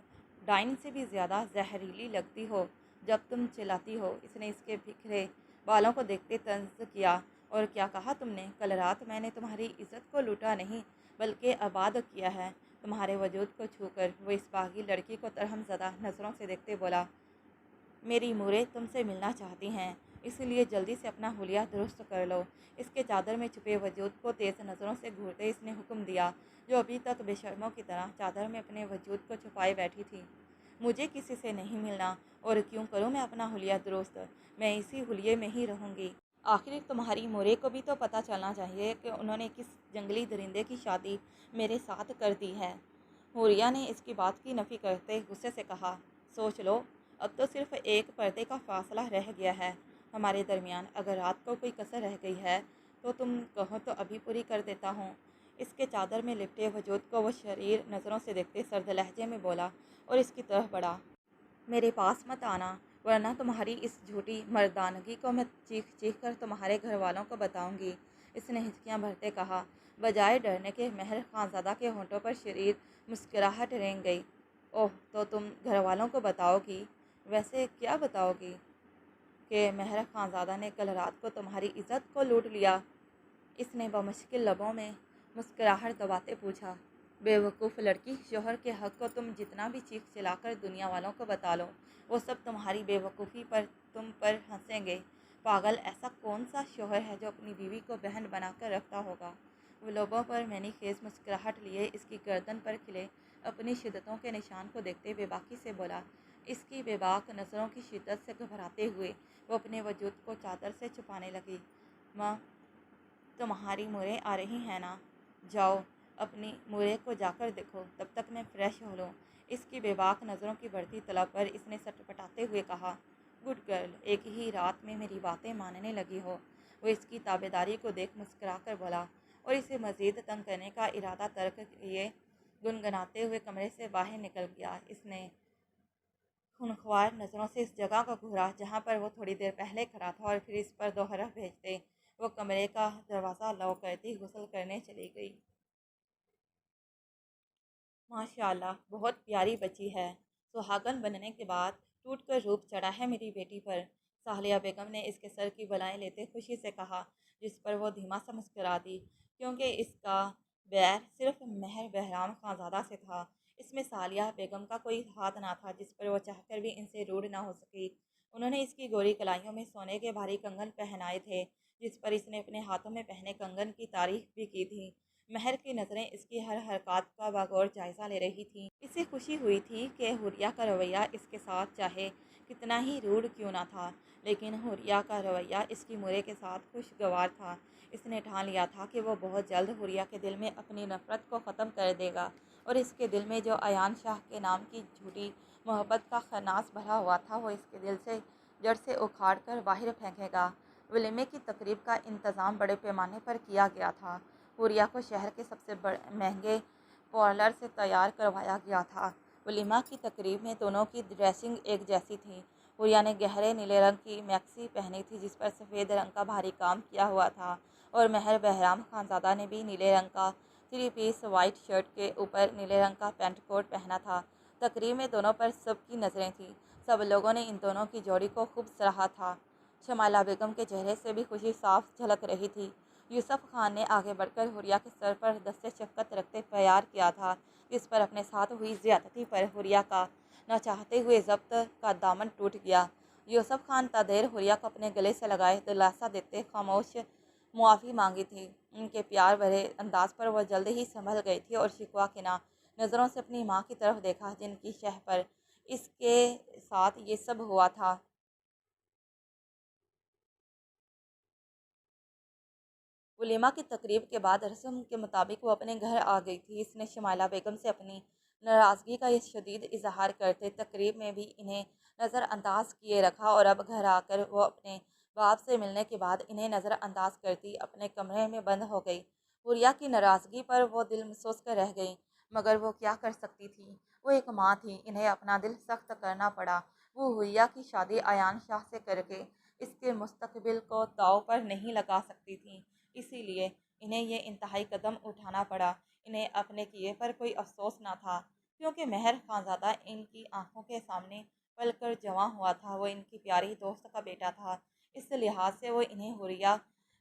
ڈائن سے بھی زیادہ زہریلی لگتی ہو جب تم چلاتی ہو۔ اس نے اس کے بکھرے بالوں کو دیکھتے طنز کیا۔ اور کیا کہا تم نے؟ کل رات میں نے تمہاری عزت کو لوٹا نہیں بلکہ آباد کیا ہے۔ تمہارے وجود کو چھو کر وہ اس باغی لڑکی کو ترہم زدہ نظروں سے دیکھتے بولا، میری موریں تم سے ملنا چاہتی ہیں، اس لیے جلدی سے اپنا حلیہ درست کر لو۔ اس کے چادر میں چھپے وجود کو تیز نظروں سے گھورتے اس نے حکم دیا، جو ابھی تک بے شرموں کی طرح چادر میں اپنے وجود کو چھپائے بیٹھی تھی۔ مجھے کسی سے نہیں ملنا، اور کیوں کروں میں اپنا حلیہ درست؟ میں اسی حلیے میں ہی رہوں گی۔ آخر تمہاری موریں کو بھی تو پتہ چلنا چاہیے کہ انہوں نے کس جنگلی درندے کی شادی میرے ساتھ کر دی ہے۔ حوریہ نے اس کی بات کی نفی کرتے غصے سے کہا، سوچ لو، اب تو صرف ایک پردے کا فاصلہ رہ گیا ہے ہمارے درمیان۔ اگر رات کو کوئی کسر رہ گئی ہے تو تم کہو تو ابھی پوری کر دیتا ہوں۔ اس کے چادر میں لپٹے وجود کو وہ شریر نظروں سے دیکھتے سرد لہجے میں بولا اور اس کی طرف بڑھا، میرے پاس مت آنا، ورنہ تمہاری اس جھوٹی مردانگی کو میں چیخ چیخ کر تمہارے گھر والوں کو بتاؤں گی۔ اس نے ہچکیاں بھرتے کہا۔ بجائے ڈرنے کے مہر خانزادہ کے ہونٹوں پر شریر مسکراہٹ رینگ گئی۔ اوہ، تو تم گھر والوں کو بتاؤ گی؟ ویسے کیا بتاؤ گی؟ کہ مہر خانزادہ نے کل رات کو تمہاری عزت کو لوٹ لیا؟ اس نے بمشکل لبوں میں مسکراہٹ دباتے پوچھا۔ بے وقوف لڑکی، شوہر کے حق کو تم جتنا بھی چیخ چلا کر دنیا والوں کو بتا لو، وہ سب تمہاری بے وقوفی پر تم پر ہنسیں گے۔ پاگل، ایسا کون سا شوہر ہے جو اپنی بیوی کو بہن بنا کر رکھتا ہوگا؟ وہ لبوں پر معنی خیز مسکراہٹ لیے اس کی گردن پر کھلے اپنی شدتوں کے نشان کو دیکھتے بے باکی سے بولا۔ اس کی بے باک نظروں کی شدت سے گھبراتے ہوئے وہ اپنے وجود کو چادر سے چھپانے لگی۔ ماں، تمہاری موریں آ رہی ہیں نا؟ جاؤ اپنی موریں کو جا کر دیکھو، تب تک میں فریش ہو لوں۔ اس کی بے باک نظروں کی بڑھتی طلب پر اس نے سٹپٹاتے ہوئے کہا، گڈ گرل، ایک ہی رات میں میری باتیں ماننے لگی ہو۔ وہ اس کی تابعداری کو دیکھ مسکرا کر بولا اور اسے مزید تنگ کرنے کا ارادہ ترک کیے گنگناتے ہوئے کمرے سے باہر نکل گیا۔ اس نے خونخوار نظروں سے اس جگہ کو گھورا جہاں پر وہ تھوڑی دیر پہلے کھڑا تھا اور پھر اس پر دو حرف بھیجتے وہ کمرے کا دروازہ لاک کرتی غسل کرنے چلی گئی۔ ماشاءاللہ، بہت پیاری بچی ہے۔ سہاگن بننے کے بعد ٹوٹ کر روپ چڑھا ہے میری بیٹی پر، سالیہ بیگم نے اس کے سر کی بالائیں لیتے خوشی سے کہا، جس پر وہ دھیما سا مسکرا دی، کیونکہ اس کا بیر صرف مہر بہرام خانزادہ سے تھا۔ اس میں سالیہ بیگم کا کوئی ہاتھ نہ تھا جس پر وہ چاہ کر بھی ان سے روڑ نہ ہو سکی۔ انہوں نے اس کی گوری کلائیوں میں سونے کے بھاری کنگن پہنائے تھے جس پر اس نے اپنے ہاتھوں میں پہنے کنگن کی تعریف بھی کی تھی۔ مہر کی نظریں اس کی ہر حرکات کا بغور جائزہ لے رہی تھیں۔ اسے خوشی ہوئی تھی کہ حوریہ کا رویہ اس کے ساتھ چاہے کتنا ہی روڑ کیوں نہ تھا، لیکن حوریہ کا رویہ اس کی مورے کے ساتھ خوشگوار تھا۔ اس نے ٹھان لیا تھا کہ وہ بہت جلد حوریہ کے دل میں اپنی نفرت کو ختم کر دے گا اور اس کے دل میں جو ایان شاہ کے نام کی جھوٹی محبت کا خناس بھرا ہوا تھا وہ اس کے دل سے جڑ سے اکھاڑ کر باہر پھینکے گا۔ ولیمے کی تقریب کا انتظام بڑے پیمانے پر کیا گیا تھا۔ حوریہ کو شہر کے سب سے مہنگے پارلر سے تیار کروایا گیا تھا۔ ولیمہ کی تقریب میں دونوں کی ڈریسنگ ایک جیسی تھی۔ حوریہ نے گہرے نیلے رنگ کی میکسی پہنی تھی جس پر سفید رنگ کا بھاری کام کیا ہوا تھا، اور مہر بہرام خانزادہ نے بھی نیلے رنگ کا 3 پیس وائٹ شرٹ کے اوپر نیلے رنگ کا پینٹ کوٹ پہنا تھا۔ تقریب میں دونوں پر سب کی نظریں تھیں۔ سب لوگوں نے ان دونوں کی جوڑی کو خوب سراہا تھا۔ شمائلہ بیگم کے چہرے سے بھی خوشی صاف جھلک رہی تھی۔ یوسف خان نے آگے بڑھ کر حوریہ کے سر پر دست شفقت رکھتے پیار کیا تھا، جس پر اپنے ساتھ ہوئی زیادتی پر حوریہ کا نہ چاہتے ہوئے ضبط کا دامن ٹوٹ گیا۔ یوسف خان تادیر حوریہ کو اپنے گلے سے لگائے دلاسا دیتے خاموش معافی مانگی تھی۔ ان کے پیار بھرے انداز پر وہ جلد ہی سنبھل گئی تھی اور شکوہ کنا نظروں سے اپنی ماں کی طرف دیکھا، جن کی شہ پر اس کے ساتھ یہ سب ہوا تھا۔ ولیمہ کی تقریب کے بعد رسم کے مطابق وہ اپنے گھر آ گئی تھی۔ اس نے شمائلہ بیگم سے اپنی ناراضگی کا یہ شدید اظہار کرتے تقریب میں بھی انہیں نظر انداز کیے رکھا، اور اب گھر آ کر وہ اپنے باپ سے ملنے کے بعد انہیں نظر انداز کرتی اپنے کمرے میں بند ہو گئی۔ حوریہ کی ناراضگی پر وہ دل محسوس کر رہ گئی، مگر وہ کیا کر سکتی تھی؟ وہ ایک ماں تھی، انہیں اپنا دل سخت کرنا پڑا۔ وہ حوریہ کی شادی ایان شاہ سے کر کے اس کے مستقبل کو داؤ پر نہیں لگا سکتی تھیں، اسی لیے انہیں یہ انتہائی قدم اٹھانا پڑا۔ انہیں اپنے کیے پر کوئی افسوس نہ تھا، کیونکہ مہر خانزادہ ان کی آنکھوں کے سامنے پل کر جواں ہوا تھا۔ وہ ان کی پیاری دوست کا بیٹا تھا، اس لحاظ سے وہ انہیں حوریہ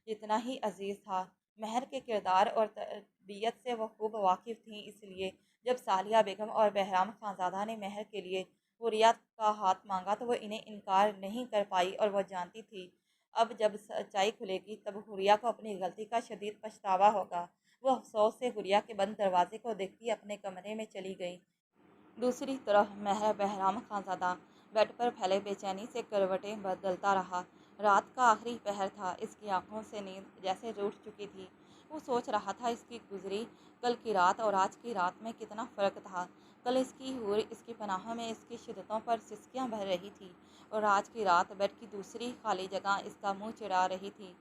جتنا ہی عزیز تھا۔ مہر کے کردار اور تربیت سے وہ خوب واقف تھیں، اس لیے جب سالیہ بیگم اور بہرام خانزادہ نے مہر کے لیے حوریہ کا ہاتھ مانگا تو وہ انہیں انکار نہیں کر پائی، اور وہ جانتی تھی اب جب سچائی کھلے گی تب حوریہ کو اپنی غلطی کا شدید پچھتاوا ہوگا۔ وہ افسوس سے حوریہ کے بند دروازے کو دیکھتی اپنے کمرے میں چلی گئی۔ دوسری طرف مہر بہرام خانزادہ بیڈ پر پھیلے بے چینی سے کروٹیں بدلتا رہا۔ رات کا آخری پہر تھا، اس کی آنکھوں سے نیند جیسے روٹھ چکی تھی۔ وہ سوچ رہا تھا اس کی گزری کل کی رات اور آج کی رات میں کتنا فرق تھا۔ کل اس کی حور اس کی پناہوں میں اس کی شدتوں پر سسکیاں بھر رہی تھی، اور آج کی رات بیڈ کی دوسری خالی جگہ اس کا منہ چڑھا رہی تھی۔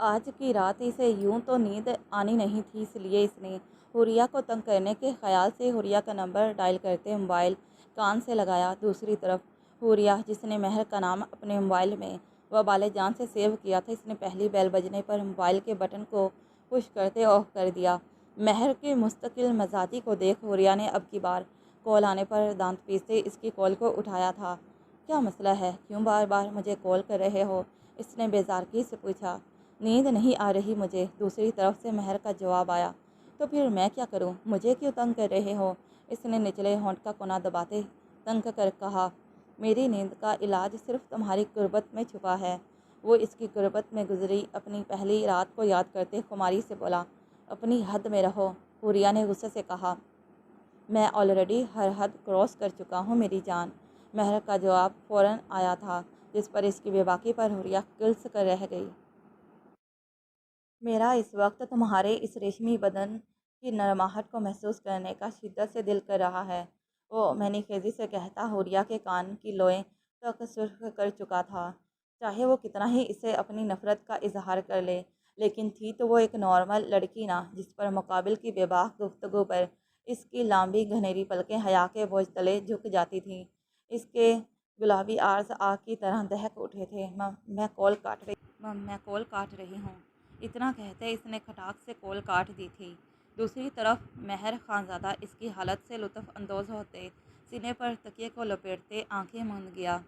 آج کی رات اسے یوں تو نیند آنی نہیں تھی، اس لیے اس نے حوریہ کو تنگ کرنے کے خیال سے حوریہ کا نمبر ڈائل کرتے موبائل کان سے لگایا۔ دوسری طرف حوریہ، جس نے مہر کا نام اپنے موبائل میں وبال جان سے سیو کیا تھا، اس نے پہلی بیل بجنے پر موبائل کے بٹن کو پش کرتے آف کر دیا۔ مہر کے مستقل مزاجی کو دیکھ حوریہ نے اب کی بار کال آنے پر دانت پیستے اس کی کال کو اٹھایا تھا۔ کیا مسئلہ ہے؟ کیوں بار بار مجھے کال کر رہے ہو؟ اس نے بیزارگی سے پوچھا۔ نیند نہیں آ رہی مجھے، دوسری طرف سے مہر کا جواب آیا۔ تو پھر میں کیا کروں؟ مجھے کیوں تنگ کر رہے ہو؟ اس نے نچلے ہونٹ کا کونا دباتے تنگ کر کہا۔ میری نیند کا علاج صرف تمہاری غربت میں چھپا ہے۔ وہ اس کی غربت میں گزری اپنی پہلی رات کو یاد کرتے خماری سے بولا۔ اپنی حد میں رہو، حوریہ نے غصے سے کہا۔ میں آلریڈی ہر حد کراس کر چکا ہوں میری جان۔ مہر کا جواب فوراً آیا تھا، جس پر اس کی بے باکی پر حوریہ گلس کر رہ گئی۔ میرا اس وقت تمہارے اس ریشمی بدن کی نرماہٹ کو محسوس کرنے کا شدت سے دل کر رہا ہے، وہ معنی خیزی سے کہتا حوریہ کے کان کی لوئیں تک سرخ کر چکا تھا۔ چاہے وہ کتنا ہی اسے اپنی نفرت کا اظہار کر لے، لیکن تھی تو وہ ایک نارمل لڑکی نہ، جس پر مقابل کی بے باک گفتگو پر اس کی لامبی گھنیری پلکیں حیا کے بوجھ تلے جھک جاتی تھیں۔ اس کے گلابی آرز آگ کی طرح دہک اٹھے تھے۔ میں کال کاٹ رہی ہوں۔ اتنا کہتے اس نے کھٹاک سے کال کاٹ دی تھی۔ دوسری طرف مہر خانزادہ اس کی حالت سے لطف اندوز ہوتے سینے پر تکیے کو لپیٹتے آنکھیں موند گیا۔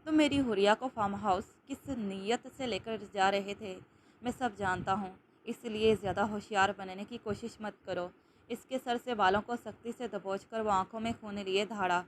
تم میری حوریہ کو فارم ہاؤس کس نیت سے لے کر جا رہے تھے میں سب جانتا ہوں، اس لیے زیادہ ہوشیار بننے کی کوشش مت کرو۔ اس کے سر سے بالوں کو سختی سے دبوچ کر وہ آنکھوں میں خون لیے دھاڑا۔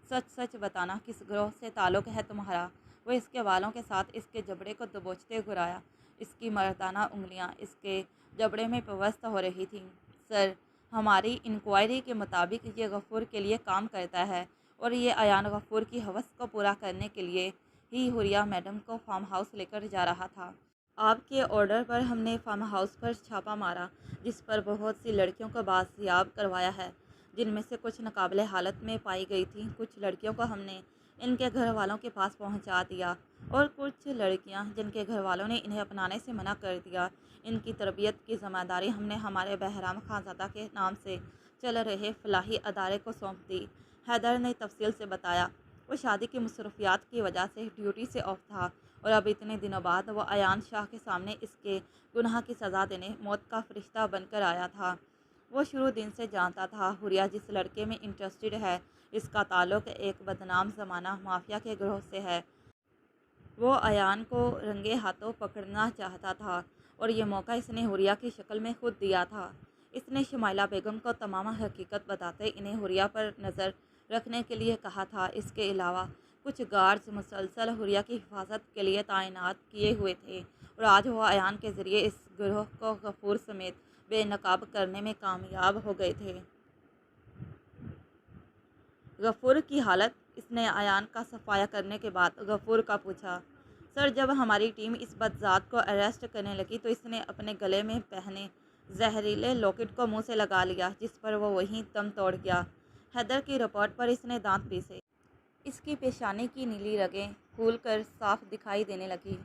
سچ سچ بتانا، کس گروہ سے تعلق ہے تمہارا؟ وہ اس کے بالوں کے ساتھ اس کے جبڑے کو دبوچتے گرایا۔ اس کی مردانہ انگلیاں اس کے جبڑے میں پیوست ہو رہی تھیں۔ سر، ہماری انکوائری کے مطابق یہ غفور کے لیے کام کرتا ہے، اور یہ ایان غفور کی ہوس کو پورا کرنے کے لیے ہی حوریہ میڈم کو فارم ہاؤس لے کر جا رہا تھا۔ آپ کے آرڈر پر ہم نے فارم ہاؤس پر چھاپا مارا، جس پر بہت سی لڑکیوں کو بازیاب کروایا ہے، جن میں سے کچھ ناقابل حالت میں پائی گئی تھیں۔ کچھ لڑکیوں کو ہم نے ان کے گھر والوں کے پاس پہنچا دیا، اور کچھ لڑکیاں جن کے گھر والوں نے انہیں اپنانے سے منع کر دیا، ان کی تربیت کی ذمہ داری ہم نے ہمارے بہرام خانزادہ کے نام سے چل رہے فلاحی ادارے کو سونپ دی۔ حیدر نے تفصیل سے بتایا۔ وہ شادی کی مصروفیات کی وجہ سے ڈیوٹی سے آف تھا، اور اب اتنے دنوں بعد وہ ایان شاہ کے سامنے اس کے گناہ کی سزا دینے موت کا فرشتہ بن کر آیا تھا۔ وہ شروع دن سے جانتا تھا حوریہ جس لڑکے میں انٹرسٹڈ ہے، اس کا تعلق ایک بدنام زمانہ مافیا کے گروہ سے ہے۔ وہ ایان کو رنگے ہاتھوں پکڑنا چاہتا تھا، اور یہ موقع اس نے حوریہ کی شکل میں خود دیا تھا۔ اس نے شمائلہ بیگم کو تمام حقیقت بتاتے انہیں حوریہ پر نظر رکھنے کے لیے کہا تھا۔ اس کے علاوہ کچھ گارڈز مسلسل حریہ کی حفاظت کے لیے تعینات کیے ہوئے تھے اور آج وہ ایان کے ذریعے اس گروہ کو غفور سمیت بے نقاب کرنے میں کامیاب ہو گئے تھے۔ غفور کی حالت۔ اس نے ایان کا صفایا کرنے کے بعد غفور کا پوچھا، سر جب ہماری ٹیم اس بدذات کو اریسٹ کرنے لگی تو اس نے اپنے گلے میں پہنے زہریلے لاکٹ کو منہ سے لگا لیا، جس پر وہ وہیں دم توڑ گیا۔ حیدر کی رپورٹ پر اس نے دانت پیسے۔ اس کی پیشانی کی نیلی رگیں کھول کر صاف دکھائی دینے لگی۔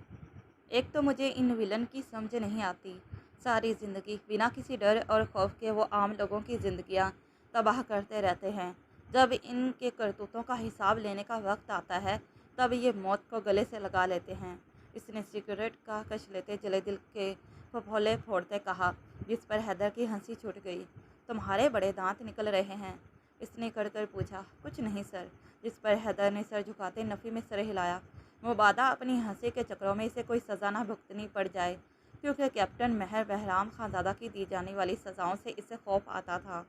ایک تو مجھے ان ویلن کی سمجھ نہیں آتی، ساری زندگی بنا کسی ڈر اور خوف کے وہ عام لوگوں کی زندگیاں تباہ کرتے رہتے ہیں۔ جب ان کے کرتوتوں کا حساب لینے کا وقت آتا ہے تب یہ موت کو گلے سے لگا لیتے ہیں۔ اس نے سگریٹ کا کش لیتے جلے دل کے پھپھولے پھوڑتے کہا، جس پر حیدر کی ہنسی چھوٹ گئی۔ تمہارے بڑے دانت نکل رہے ہیں؟ اس نے کڑ کر پوچھا۔ کچھ نہیں سر، جس پر حیدر نے سر جھکاتے نفی میں سر ہلایا۔ مبادا اپنی ہنسی کے چکروں میں اسے کوئی سزا نہ بھگتنی پڑ جائے، کیونکہ کیپٹن مہر بہرام خانزادہ کی دی جانے والی سزاؤں سے اسے خوف آتا تھا۔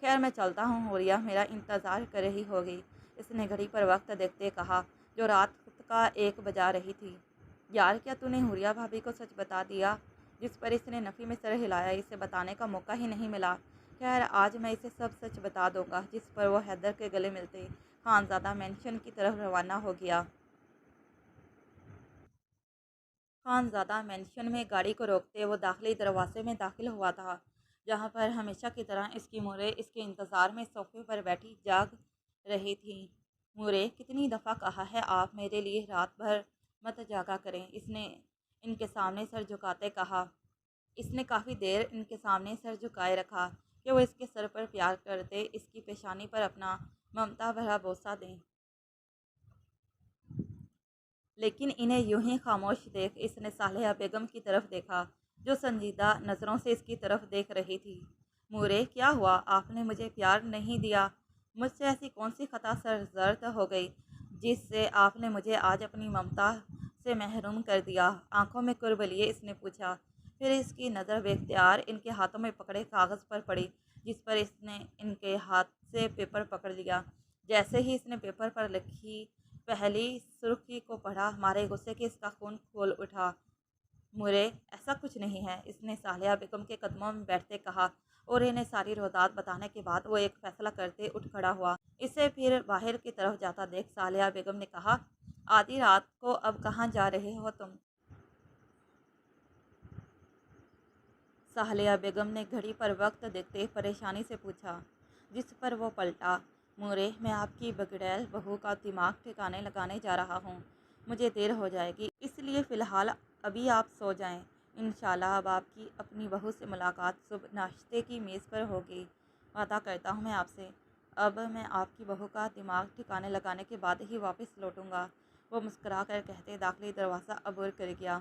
خیر میں چلتا ہوں، حوریہ میرا انتظار کر رہی ہوگی۔ اس نے گھڑی پر وقت دیکھتے کہا، جو رات کا 1 بجا رہی تھی۔ یار کیا تو نے حوریہ بھابھی کو سچ بتا دیا؟ جس پر اس نے نفی میں سر ہلایا۔ اسے بتانے کا موقع ہی نہیں ملا۔ خیر آج میں اسے سب سچ بتا دوں گا۔ جس پر وہ حیدر کے گلے ملتے خانزادہ مینشن کی طرف روانہ ہو گیا۔ خانزادہ مینشن میں گاڑی کو روکتے وہ داخلی دروازے میں داخل ہوا تھا، جہاں پر ہمیشہ کی طرح اس کی مورے اس کے انتظار میں صوفے پر بیٹھی جاگ رہی تھی۔ مورے، کتنی دفعہ کہا ہے آپ میرے لیے رات بھر مت جاگا کریں، اس نے ان کے سامنے سر جھکاتے کہا۔ اس نے کافی دیر ان کے سامنے سر جھکائے رکھا کہ وہ اس کے سر پر پیار کرتے، اس کی پیشانی پر اپنا ممتا بھرا بوسہ دیں۔ لیکن انہیں یوں ہی خاموش دیکھ اس نے صالحہ بیگم کی طرف دیکھا، جو سنجیدہ نظروں سے اس کی طرف دیکھ رہی تھی۔ مورے، کیا ہوا؟ آپ نے مجھے پیار نہیں دیا؟ مجھ سے ایسی کون سی خطا سرزد ہو گئی جس سے آپ نے مجھے آج اپنی ممتا سے محروم کر دیا؟ آنکھوں میں کرب لیے اس نے پوچھا۔ پھر اس کی نظر بے اختیار ان کے ہاتھوں میں پکڑے کاغذ پر پڑی، جس پر اس نے ان کے ہاتھ سے پیپر پکڑ لیا۔ جیسے ہی اس نے پیپر پر لکھی پہلی سرخی کو پڑھا، ہمارے غصے کے اس کا خون کھول اٹھا۔ مورے، ایسا کچھ نہیں ہے، اس نے صالحہ بیگم کے قدموں میں بیٹھتے کہا، اور انہیں ساری رویداد بتانے کے بعد وہ ایک فیصلہ کرتے اٹھ کھڑا ہوا۔ اسے پھر باہر کی طرف جاتا دیکھ صالحہ بیگم نے کہا، آدھی رات کو اب کہاں جا رہے ہو تم؟ صالحہ بیگم نے گھڑی پر وقت دیکھتے پریشانی سے پوچھا، جس پر وہ پلٹا، مورے میں آپ کی بگڑیل بہو کا دماغ ٹھکانے لگانے جا رہا ہوں، مجھے دیر ہو جائے گی، اس لیے فی الحال ابھی آپ سو جائیں، انشاءاللہ اب آپ کی اپنی بہو سے ملاقات صبح ناشتے کی میز پر ہوگی، وعدہ کرتا ہوں میں آپ سے، اب میں آپ کی بہو کا دماغ ٹھکانے لگانے کے بعد ہی واپس لوٹوں گا، وہ مسکرا کر کہتے داخلی دروازہ عبور کر گیا۔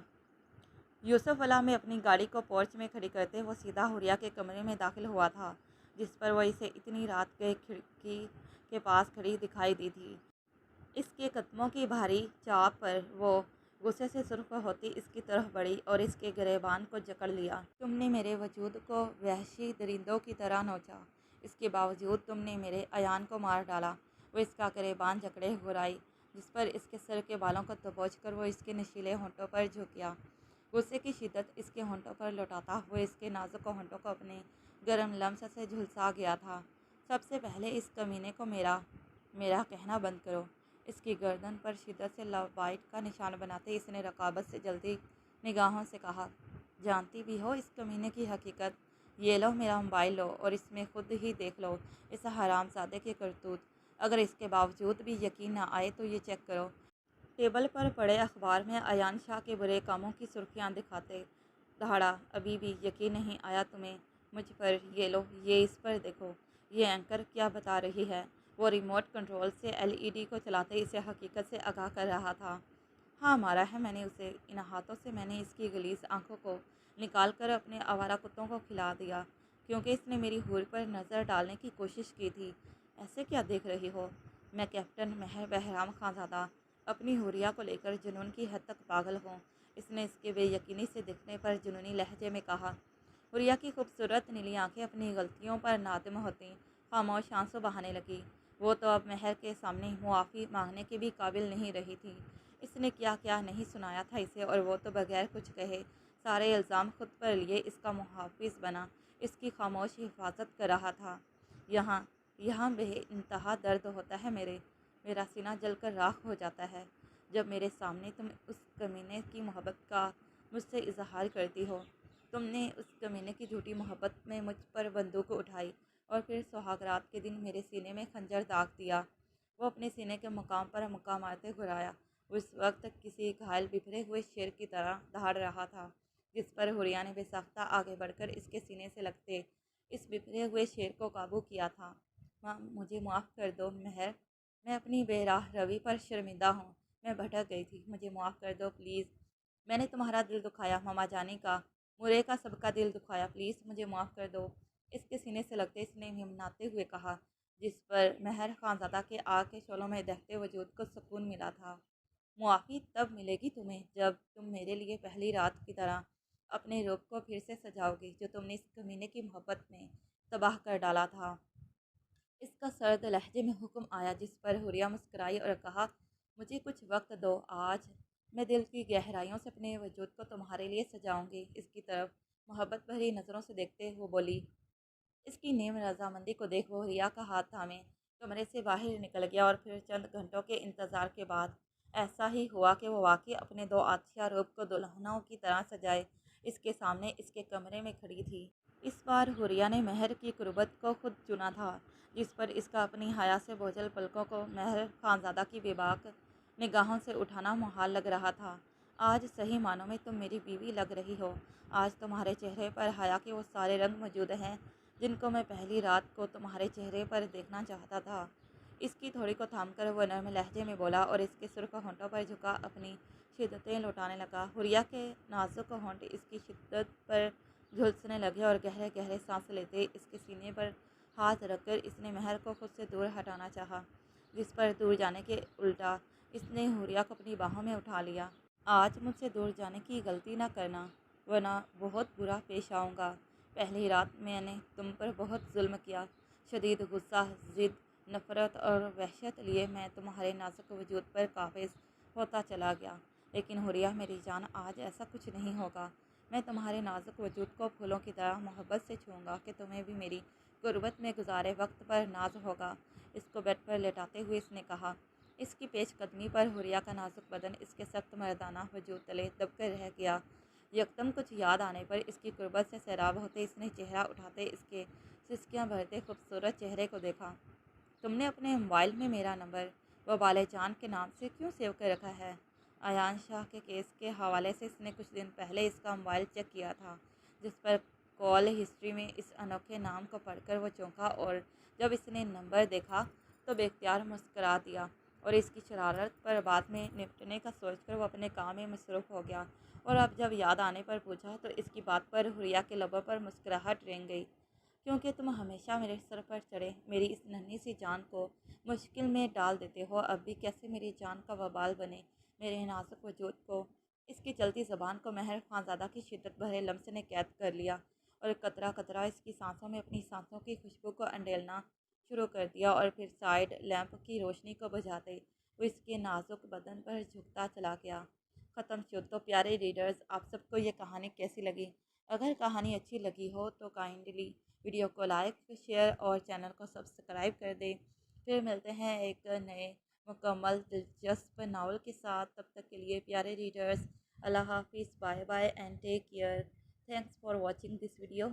یوسف والا میں اپنی گاڑی کو پورچ میں کھڑی کرتے وہ سیدھا حوریہ کے کمرے میں داخل ہوا تھا، جس پر وہ اسے اتنی رات کے کھڑکی کے پاس کھڑی دکھائی دی تھی۔ اس کے قدموں کی بھاری چاپ پر وہ غصے سے سرخ ہوتی اس کی طرف بڑھی اور اس کے گریبان کو جکڑ لیا۔ تم نے میرے وجود کو وحشی درندوں کی طرح نوچا، اس کے باوجود تم نے میرے ایان کو مار ڈالا۔ وہ اس کا گریبان جکڑے گھرائی، جس پر اس کے سر کے بالوں کو دبوچ کر وہ اس کے نشیلے ہونٹوں پر جھکیا۔ غصے کی شدت اس کے ہونٹوں پر لوٹاتا وہ اس کے نازک ہونٹوں کو اپنے گرم لمس سے جھلسا گیا تھا۔ سب سے پہلے اس کمینے کو میرا کہنا بند کرو، اس کی گردن پر شدت سے لو بائٹ کا نشان بناتے اس نے رقابت سے جلتی نگاہوں سے کہا، جانتی بھی ہو اس کمینے کی حقیقت؟ یہ لو میرا موبائل لو اور اس میں خود ہی دیکھ لو اس حرام زادے کے کرتوت، اگر اس کے باوجود بھی یقین نہ آئے تو یہ چیک کرو۔ ٹیبل پر پڑے اخبار میں ایان شاہ کے برے کاموں کی سرخیاں دکھاتے دہاڑا، ابھی بھی یقین نہیں آیا تمہیں مجھ پر؟ یہ لو، یہ اس پر دیکھو، یہ اینکر کیا بتا رہی ہے؟ وہ ریموٹ کنٹرول سے LED کو چلاتے اسے حقیقت سے آگاہ کر رہا تھا۔ ہاں مارا ہے میں نے اسے، ان ہاتھوں سے میں نے اس کی غلیظ آنکھوں کو نکال کر اپنے آوارہ کتوں کو کھلا دیا، کیونکہ اس نے میری حور پر نظر ڈالنے کی کوشش کی تھی۔ ایسے کیا دیکھ رہی ہو؟ میں کیپٹن مہر بہرام خانزادہ اپنی حوریہ کو لے کر جنون کی حد تک پاگل ہوں، اس نے اس کے بے یقینی سے دکھنے پر جنونی لہجے میں کہا۔ حوریہ کی خوبصورت نیلی آنکھیں اپنی غلطیوں پر نادم ہوتی خاموش آنسو بہانے لگی۔ وہ تو اب مہر کے سامنے معافی مانگنے کے بھی قابل نہیں رہی تھی۔ اس نے کیا کیا نہیں سنایا تھا اسے، اور وہ تو بغیر کچھ کہے سارے الزام خود پر لیے اس کا محافظ بنا، اس کی خاموش حفاظت کر رہا تھا۔ یہاں یہاں بے انتہا درد ہوتا ہے، میرا سینہ جل کر راکھ ہو جاتا ہے جب میرے سامنے تم اس کمینے کی محبت کا مجھ سے اظہار کرتی ہو۔ تم نے اس کمینے کی جھوٹی محبت میں مجھ پر بندوق اٹھائی اور پھر سہاگ رات کے دن میرے سینے میں خنجر داغ دیا۔ وہ اپنے سینے کے مقام پر مکہ مارتے گھرایا۔ اس وقت کسی گھائل بکھرے ہوئے شیر کی طرح دہاڑ رہا تھا، جس پر حوریہ نے بے ساختہ آگے بڑھ کر اس کے سینے سے لگتے اس بکھرے ہوئے شیر کو قابو کیا تھا۔ ماں، مجھے معاف کر دو مہر، میں اپنی بے راہ روی پر شرمندہ ہوں۔ میں بھٹک گئی تھی، مجھے معاف کر دو پلیز۔ میں نے تمہارا دل دکھایا، ماما جانی کا، مرے کا، سب کا دل دکھایا، پلیز مجھے معاف کر دو۔ اس کے سینے سے لگتے اس نے منمناتے ہوئے کہا، جس پر مہر خانزادہ کے آگ کے شعلوں میں دہتے وجود کو سکون ملا تھا۔ معافی تب ملے گی تمہیں جب تم میرے لیے پہلی رات کی طرح اپنے روپ کو پھر سے سجاؤ گی، جو تم نے اس کمینے کی محبت میں تباہ کر ڈالا تھا۔ اس کا سرد لہجے میں حکم آیا، جس پر حوریہ مسکرائی اور کہا، مجھے کچھ وقت دو، آج میں دل کی گہرائیوں سے اپنے وجود کو تمہارے لیے سجاؤں گی۔ اس کی طرف محبت بھری نظروں سے دیکھتے وہ بولی۔ اس کی نیم رضامندی کو دیکھ وہ حوریہ کا ہاتھ تھامے کمرے سے باہر نکل گیا، اور پھر چند گھنٹوں کے انتظار کے بعد ایسا ہی ہوا کہ وہ واقعی اپنے دو آتشیہ روپ کو دلہنوں کی طرح سجائے اس کے سامنے اس کے کمرے میں کھڑی تھی۔ اس بار حوریہ نے مہر کی قربت کو خود چنا تھا، جس پر اس کا اپنی حیا سے بوجھل پلکوں کو مہر خانزادہ کی بے باک نگاہوں سے اٹھانا محال لگ رہا تھا۔ آج صحیح معنوں میں تم میری بیوی لگ رہی ہو۔ آج تمہارے چہرے پر حیا کے وہ سارے رنگ موجود ہیں جن کو میں پہلی رات کو تمہارے چہرے پر دیکھنا چاہتا تھا۔ اس کی تھوڑی کو تھام کر وہ نرم لہجے میں بولا، اور اس کے سرخ ہونٹوں پر جھکا اپنی شدتیں لوٹانے لگا۔ حوریہ کے نازک ہونٹ اس کی شدت پر جھلسنے لگے، اور گہرے گہرے سانس لیتے اس کے سینے پر ہاتھ رکھ کر اس نے مہر کو خود سے دور ہٹانا چاہا، جس پر دور جانے کے الٹا اس نے حوریہ کو اپنی باہوں میں اٹھا لیا۔ آج مجھ سے دور جانے کی غلطی نہ کرنا، ورنہ بہت برا پیش آؤں گا۔ پہلی رات میں نے تم پر بہت ظلم کیا، شدید غصہ، ضد، نفرت اور وحشت لیے میں تمہارے نازک وجود پر قابض ہوتا چلا گیا۔ لیکن حوریہ میری جان، آج ایسا کچھ نہیں ہوگا۔ میں تمہارے نازک وجود کو پھولوں کی طرح محبت سے چھوں گا کہ تمہیں بھی میری قربت میں گزارے وقت پر ناز ہوگا۔ اس کو بیڈ پر لیٹاتے ہوئے اس نے کہا۔ اس کی پیش قدمی پر حوریہ کا نازک بدن اس کے سخت مردانہ وجود تلے دب کر رہ گیا۔ یکدم کچھ یاد آنے پر اس کی قربت سے سیراب ہوتے اس نے چہرہ اٹھاتے اس کے سسکیاں بھرتے خوبصورت چہرے کو دیکھا۔ تم نے اپنے موبائل میں میرا نمبر وبال جان کے نام سے کیوں سیو کر رکھا ہے؟ ایان شاہ کے کیس کے حوالے سے اس نے کچھ دن پہلے اس کا موبائل چیک کیا تھا، جس پر کال ہسٹری میں اس انوکھے نام کو پڑھ کر وہ چونکا، اور جب اس نے نمبر دیکھا تو بے اختیار مسکرا دیا، اور اس کی شرارت پر بعد میں نپٹنے کا سوچ کر وہ اپنے کام میں مصروف ہو گیا۔ اور اب جب یاد آنے پر پوچھا تو اس کی بات پر حوریہ کے لبوں پر مسکراہٹ رنگ گئی۔ کیونکہ تم ہمیشہ میرے سر پر چڑھے میری اس ننھی سی جان کو مشکل میں ڈال دیتے ہو، اب بھی کیسے میری جان کا وبال بنے میرے نازک وجود کو۔ اس کی چلتی زبان کو مہر خانزادہ کی شدت بھرے لمس نے قید کر لیا، اور قطرہ قطرہ اس کی سانسوں میں اپنی سانسوں کی خوشبو کو انڈیلنا شروع کر دیا، اور پھر سائیڈ لیمپ کی روشنی کو بجھاتے وہ اس کے نازک بدن پر جھکتا چلا گیا۔ ختم شد۔ تو پیارے ریڈرز، آپ سب کو یہ کہانی کیسی لگی؟ اگر کہانی اچھی لگی ہو تو کائنڈلی ویڈیو کو لائک، شیئر اور چینل کو سبسکرائب کر دیں۔ پھر ملتے ہیں ایک نئے مکمل دلچسپ ناول کے ساتھ۔ تب تک کے لیے پیارے ریڈرز، اللہ حافظ، bye bye and take care. Thanks for watching this video.